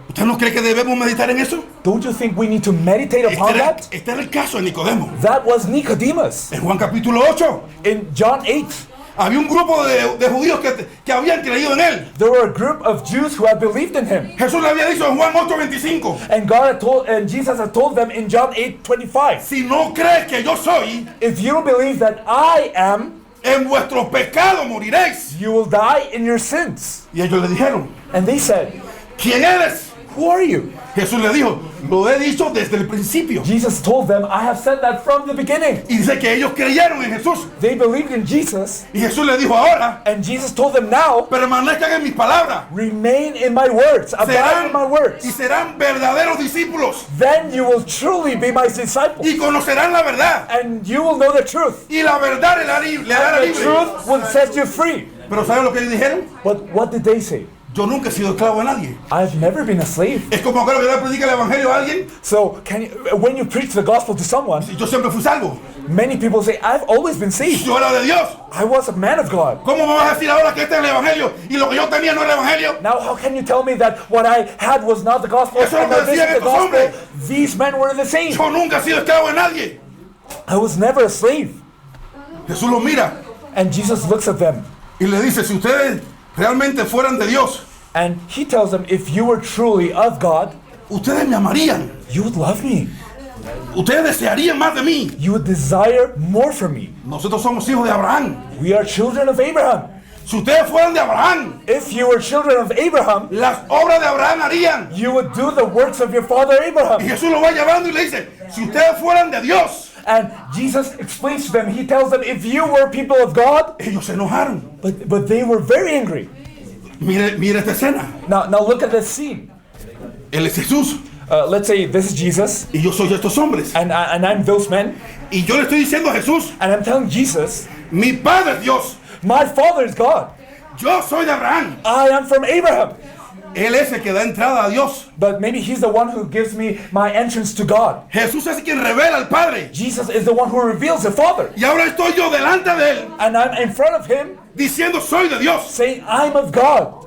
¿Usted no cree que debemos meditar en eso? Don't you think we need to meditate upon that? Este era el caso de Nicodemo. That was Nicodemus. En Juan capítulo 8 In John 8, había un grupo de judíos que habían creído en él. there were a group of Jews who had believed in him. Jesús le había dicho en Juan 8:25, And Jesus had told them in John 8:25, si no crees que yo soy, if you don't believe that I am, en vuestro pecado moriréis. You will die in your sins. Y ellos le dijeron, And they said, ¿quién eres? who are you? Jesús le dijo, lo he dicho desde el principio. Jesus told them, I have said that from the beginning. Y dice que ellos creyeron en Jesús. They believed in Jesus. Y Jesús le dijo ahora, And Jesus told them now, permanezcan en mis palabras. remain in my words. Abide in my Y words. serán verdaderos discípulos. Then you will truly be my disciples. Y conocerán la verdad. And you will know the truth. Y la verdad le hará And the libre. truth will set you free. Pero ¿saben lo que ellos dijeron? But what did they say? Yo nunca he sido esclavo de nadie. I've never been a slave. Es como que le predica el evangelio a alguien. So when you preach the gospel to someone, Y yo siempre fui salvo. many people say, I've always been saved. Yo era de Dios. I was a man of God. ¿Cómo me vas a decir ahora que este es el evangelio y lo que yo tenía no era el evangelio? Now how can you tell me that what I had was not the gospel Eso es and lo que that this decían is the estos hombres. gospel? These men were the same. Yo nunca he sido esclavo de nadie. I was never a slave. Jesús los mira And Jesus looks at them y le dice, si ustedes realmente fueran de Dios, and he tells them, if you were truly of God, ustedes me amarían. you would love me. Ustedes desearían más de mí. You would desire more from me. Nosotros somos hijos de Abraham. We are children of Abraham. Si ustedes fueran de Abraham, If you were children of Abraham, las obras de Abraham harían. you would do the works of your father Y Abraham. Jesús los va llevando y le dice, si ustedes fueran de Dios, And Jesus explains to them, he tells them, if you were people of God, ellos se enojaron. but they were very angry. Mire esta escena. Now look at this scene. Él es Jesús Let's say this is Jesus, y yo soy estos hombres. and I'm those men, Y yo le estoy diciendo a Jesús, and I'm telling Jesus, mi Padre es Dios. my father is God. Yo soy de Abraham. I am from Abraham. Él es el que da entrada a Dios. But maybe he's the one who gives me my entrance to God. Jesús es quien revela al Padre. Jesus is the one who reveals the Father. Y ahora estoy yo delante de Él And I'm in front of him diciendo soy de Dios. saying, I'm of God.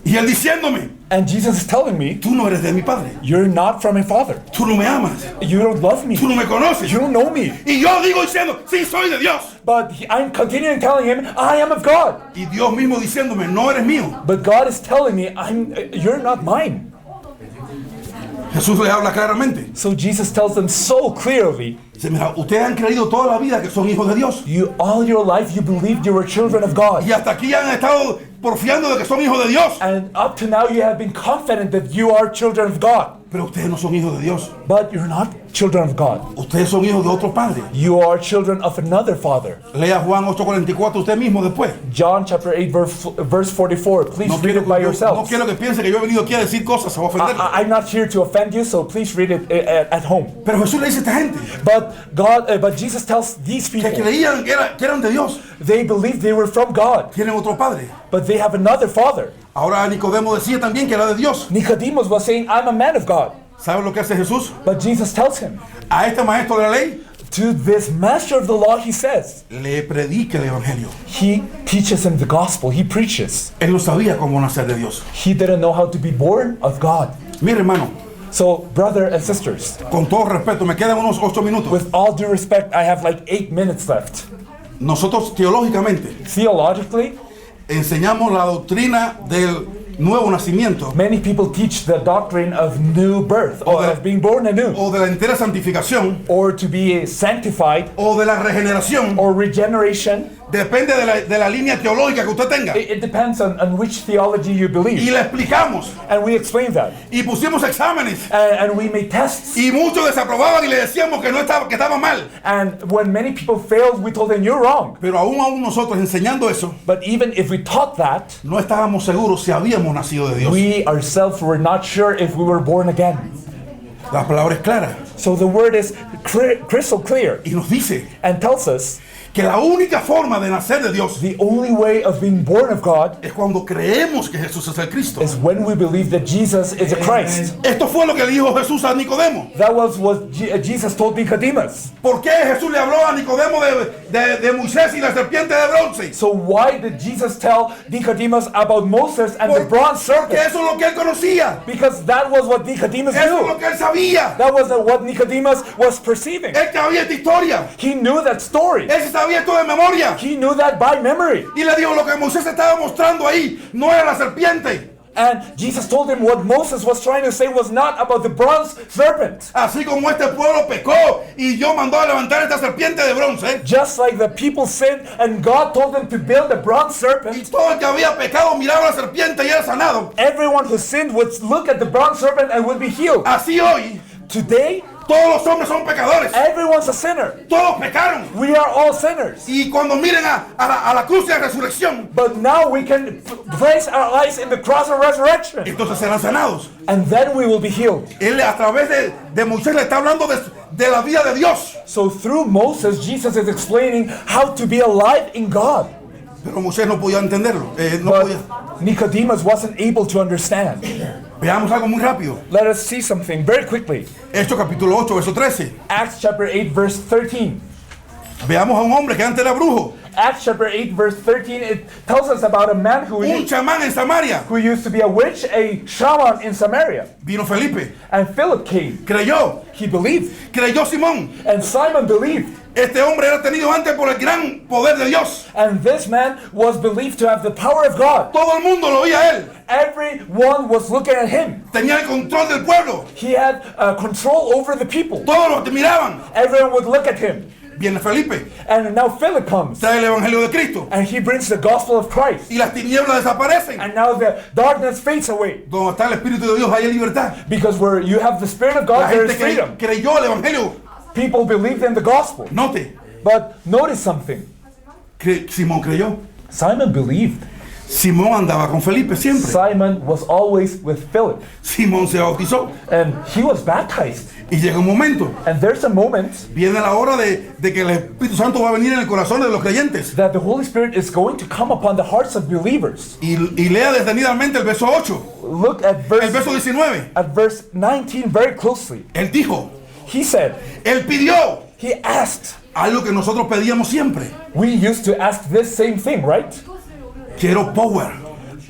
Y Él diciéndome, And Jesus is telling me, tú no eres de mi Padre. you're not from my Father. Tú no me amas. You don't love me. Tú no me conoces. You don't know me. Y yo digo diciendo, sí, soy de Dios. But I'm continuing telling him, I am of God. Y Dios mismo diciéndome, no eres mío. But God is telling me, you're not mine. Jesús le habla claramente. So Jesus tells them so clearly, Dice, mira, ustedes han creído toda la vida que son hijos de Dios. all your life you believed you were children of God. Y hasta aquí han estado porfiando de que son hijos de Dios. And up to now you have been confident that you are children of God. Pero ustedes no son hijos de Dios. But you're not children of God. Ustedes son hijos de otro padre. You are children of another father. Lea Juan 8:44 usted mismo después. John chapter 8 verse 44. Please read it by No yourselves. quiero que piense que yo he venido aquí a decir cosas a ofender. I'm not here to offend you, so please read it at home. Pero Jesús le dice a esta gente But Jesus tells these que people, creían que eran de Dios. they believed they were from God, Tienen otro padre. but they have another father. Ahora Nicodemo decía también que era de Dios. Nicodemus was saying, I'm a man of God. ¿Sabe lo que hace Jesús? But Jesus tells him, A este maestro de la ley to this master of the law, he says, le predica el evangelio. he teaches him the gospel, he preaches. Él no sabía cómo nacer de Dios. He didn't know how to be born of God. Mire, hermano, So, brother and sisters, con todo respeto, me quedan unos 8 minutos. with all due respect, I have like 8 minutes left. Nosotros teológicamente Theologically, enseñamos la doctrina del nuevo nacimiento many people teach the doctrine of new birth, or of being born anew, o de la entera santificación or to be sanctified, o de la regeneración. or regeneration. Depende de la línea teológica que usted tenga. It depends on which theology you Y believe. le explicamos And we explain that. y pusimos exámenes And we made tests. y muchos desaprobaban y le decíamos que estaba mal. And when many people failed, we told them, you're wrong. Pero aún nosotros enseñando eso, But even if we taught that, no estábamos seguros si habíamos nacido de Dios. we ourselves were not sure if we were born again. La palabra es clara So the word is crystal clear y nos dice and tells us que la única forma de nacer de Dios the only way of being born of God es cuando creemos que Jesús es el Cristo. is when we believe that Jesus is a Christ. Esto fue lo que le dijo Jesús a Nicodemo. That was what Jesus told Nicodemus. ¿Por qué Jesús le habló a Nicodemo de Moisés y la serpiente de bronce? So why did Jesus tell Nicodemus about Moses and the bronze Porque serpent? eso es lo que él conocía. Because that was what Nicodemus Eso es lo knew. que él sabía. That was what Nicodemus was perceiving. Él sabía esta historia. He knew that story. Él se sabía esto de memoria. He knew that by memory. Y le dijo, lo que Moisés estaba mostrando ahí no era la serpiente. And Jesus told him what Moses was trying to say was not about the bronze serpent. Así como este pueblo pecó y Dios mandó a levantar esta serpiente de bronce, Just like the people sinned and God told them to build a bronze y serpent, todo el que había pecado miraba a la serpiente y era sanado. everyone who sinned would look at the bronze serpent and would be healed. Así hoy, Today, todos los hombres son pecadores. everyone's a sinner. Todos pecaron. We are all sinners. Y cuando miren a la cruz y a la resurrección, But now we can place our eyes in the cross of resurrection. entonces serán sanados. And then we will be healed. Él a través de Moisés le está hablando de la vida de Dios. So through Moses, Jesus is explaining how to be alive in God. Pero Moisés no podía entenderlo. No podía. But Nicodemus wasn't able to understand. Veamos algo muy rápido. Let us see something very quickly. Hechos capítulo 8, verso 13. Acts chapter 8, verse 13. Veamos a un hombre que antes era brujo. Acts chapter 8, verse 13, it tells us about a man who Un chamán en Samaria. used to be a witch, a shaman in Samaria. Vino Felipe. And Philip came. Creyó. He believed. Creyó Simón. And Simon believed. Este hombre era tenido antes por el gran poder de Dios. And this man was believed to have the power of God. Todo el mundo lo oía a él. Everyone was looking at him. Tenía el control del pueblo. He had control over the people. Todos los que miraban. Everyone would look at him. Viene Felipe. And now Philip comes. Trae el evangelio de Cristo. And he brings the gospel of Christ. Y las tinieblas desaparecen. And now the darkness fades away. Donde está el Espíritu de Dios hay libertad. Because where you have the Spirit of La God, there is gente freedom. creyó el evangelio. People believed in the gospel. Note, But notice something. Simón creyó. Simon believed. Simón andaba con Felipe siempre. Simon was always with Philip. Simón se bautizó. And he was baptized. Y llega un momento. And there's a moment Viene la hora de que el Espíritu Santo va a venir en el corazón de los creyentes. that the Holy Spirit is going to come upon the hearts of believers. Y lea detenidamente el verso 8. Look at El verso 19. verse 19 very closely. Él dijo, He said, él pidió he asked. algo que nosotros pedíamos siempre. We used to ask this same thing, right? Quiero power.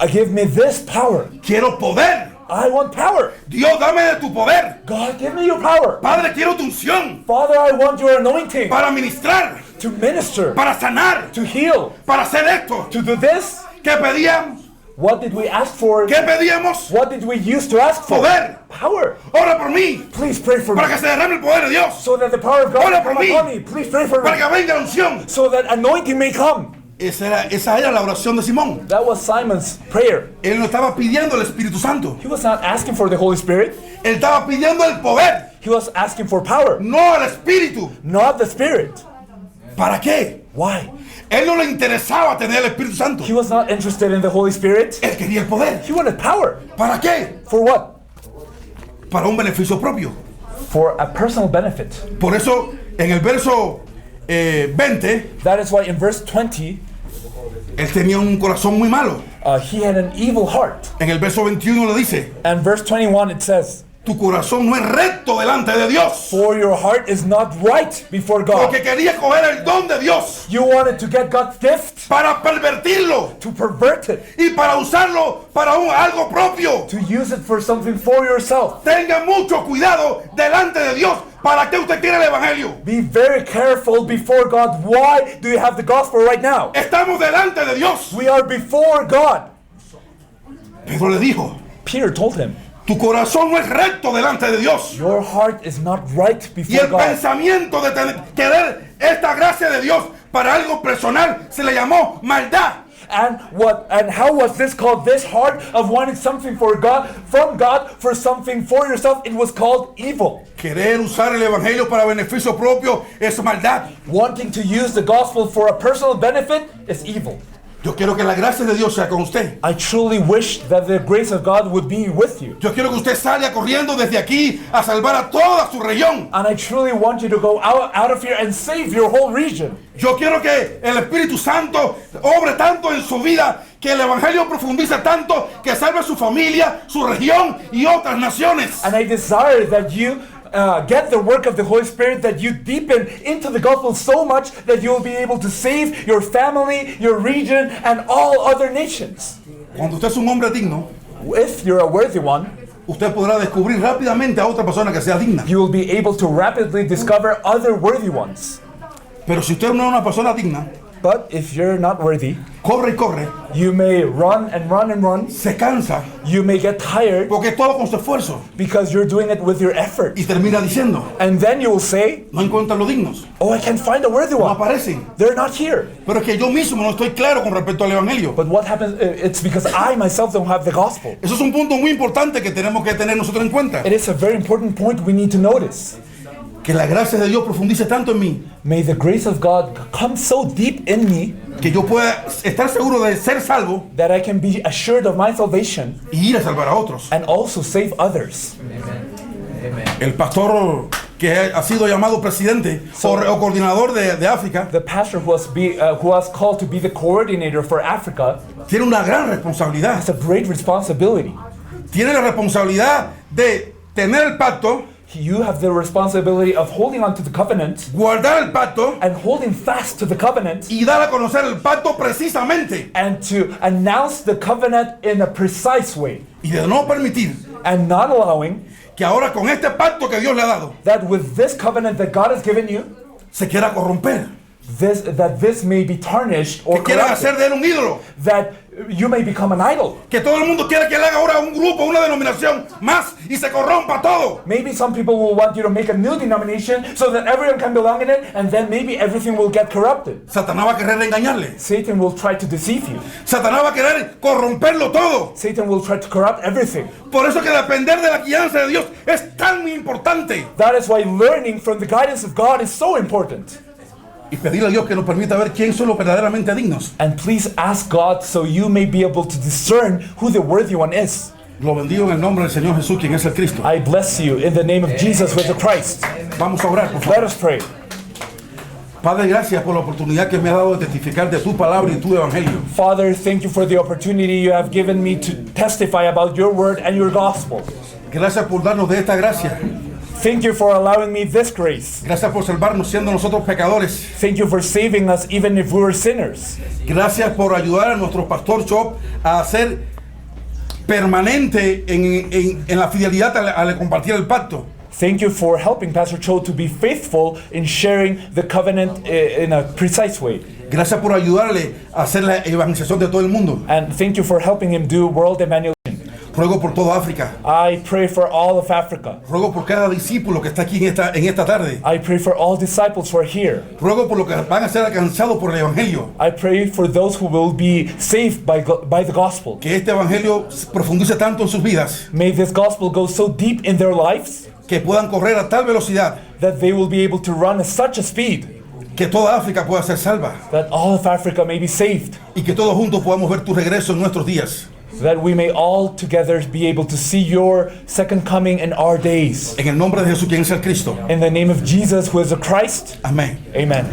Give me this power. Quiero poder. I want power. Dios, dame de tu poder. God, give me your power. Padre, quiero tu unción Father, I want your anointing para ministrar, to minister, para sanar, to heal, para hacer esto. to do this. ¿Qué pedían? What did we ask for? ¿Qué pedíamos? What did we use to ask for? Poder. Power. Ora por mí, Please pray for me. para que se derrame el poder de Dios, So that the power of God Ora may por come mí. upon me. Please pray for para me. que venga la unción. So that anointing may come. Esa era la oración de Simón. That was Simon's prayer. Él no estaba pidiendo el Espíritu Santo. He was not asking for the Holy Spirit. Él estaba pidiendo el poder, He was asking for power, no el Espíritu. not the Spirit. ¿Para qué? Why? Él no le interesaba tener el Espíritu Santo. He was not interested in the Holy Spirit. Él quería el poder. He wanted power. ¿Para qué? For what? Para un beneficio propio. For a personal benefit. Por eso, en el verso 20, That is why in verse 20, él tenía un corazón muy malo. he had an evil heart. En el verso 21 le dice, And verse 21 it says, tu corazón no es recto delante de Dios. for your heart is not right before God. Porque quería coger el don de Dios You wanted to get God's gift, para pervertirlo to pervert it, y para usarlo para algo propio. to use it for something for yourself. Tenga mucho cuidado delante de Dios. ¿Para qué usted quiere el evangelio? Be very careful before God. Why do you have the gospel right now? Estamos delante de Dios. We are before God. Pedro le dijo, Peter told him, tu corazón no es recto delante de Dios. your heart is not right Y before el God. pensamiento de querer esta gracia de Dios para algo personal se le llamó maldad. And how was this called? This heart of wanting something for God, from God, for something for yourself, it was called evil. Querer usar el evangelio para beneficio propio es maldad. Wanting to use the gospel for a personal benefit is evil. Yo quiero que la gracia de Dios sea con usted. I truly wish that the grace of God would be with you. Yo quiero que usted salga corriendo desde aquí a salvar a toda su región. And I truly want you to go out of here and save your whole region. Yo quiero que el Espíritu Santo obre tanto en su vida, que el evangelio profundice tanto, que salve su familia, su región y otras naciones. And I desire that you get the work of the Holy Spirit, that you deepen into the gospel so much that you will be able to save your family, your region, and all other nations. Cuando usted es un hombre digno, If you're a worthy one, usted podrá descubrir rápidamente a otra persona que sea digna. you will be able to rapidly discover other worthy ones. Pero si usted no es una persona digna, But if you're not worthy, corre y corre, you may run and run and run. se cansa, You may get tired porque es todo con su esfuerzo. because you're doing it with your effort. Y termina diciendo, And then you will say, no encuentran los dignos, oh, I can't find a worthy no one. aparecen. They're not here. Pero es que yo mismo no estoy claro con respecto al Evangelio. But what happens, it's because I myself don't have the gospel. Eso es un punto muy importante que tenemos que tener nosotros en cuenta. It is a very important point we need to notice. Que la gracia de Dios profundice tanto en mí, May the grace of God come so deep in me que yo pueda estar seguro de ser salvo that I can be assured of my salvation y ir a salvar a otros. and also save others. El pastor que ha sido llamado presidente o coordinador de África The pastor who was called to be the coordinator for Africa tiene una gran responsabilidad. has a great responsibility. Tiene la responsabilidad de tener el pacto, You have the responsibility of holding on to the covenant guardar el pacto and holding fast to the covenant y dar a conocer el pacto precisamente, and to announce the covenant in a precise way y de no permitir and not allowing que ahora con este pacto que Dios le ha dado that with this covenant that God has given you, se quiera corromper, this may be tarnished or que quieran corrupted, hacer de él un ídolo, that you may become an idol. que todo el mundo quiera que él haga ahora un grupo, una denominación más y se corrompa todo. Maybe some people will want you to make a new denomination so that everyone can belong in it, and then maybe everything will get corrupted. Satanás va a querer engañarle. Satan will try to deceive you. Satanás va a querer corromperlo todo. Satan will try to corrupt everything. Por eso que depender de la guianza de Dios es tan importante. That is why learning from the guidance of God is so important. Y pedirle a Dios que nos permita ver quién son los verdaderamente dignos. And please ask God so you may be able to discern who the worthy one is. Lo bendigo en el nombre del Señor Jesús, quien es el Cristo. I bless you in the name of Jesus with the Christ. Vamos a orar, por Let favor. us pray. Padre, gracias por la oportunidad que me has dado de testificar de tu palabra y tu evangelio. Father, thank you for the opportunity you have given me to testify about your word and your gospel. Gracias por darnos de esta gracia. Thank you for allowing me this grace. Gracias por salvarnos siendo nosotros pecadores. Thank you for saving us even if we were sinners. Gracias por ayudar a nuestro pastor Chop a ser permanente en la fidelidad al compartir el pacto. Thank you for helping Pastor Cho to be faithful in sharing the covenant in a precise way. Gracias por ayudarle a hacer la evangelización de todo el mundo. And thank you for helping him do world evangelism. Ruego por toda África. I pray for all of Africa. Ruego por cada discípulo que está aquí en esta tarde. I pray for all disciples who are here. Ruego por los que van a ser alcanzados por el evangelio. I pray for those who will be saved by the gospel. Que este evangelio profundice tanto en sus vidas May this gospel go so deep in their lives que puedan correr a tal velocidad that they will be able to run at such a speed que toda África pueda ser salva that all of Africa may be saved, y que todos juntos podamos ver tu regreso en nuestros días. that we may all together be able to see your second coming in our days. En el nombre de Jesús, quien es el Cristo. In the name of Jesus, who is the Christ, Amén. amen.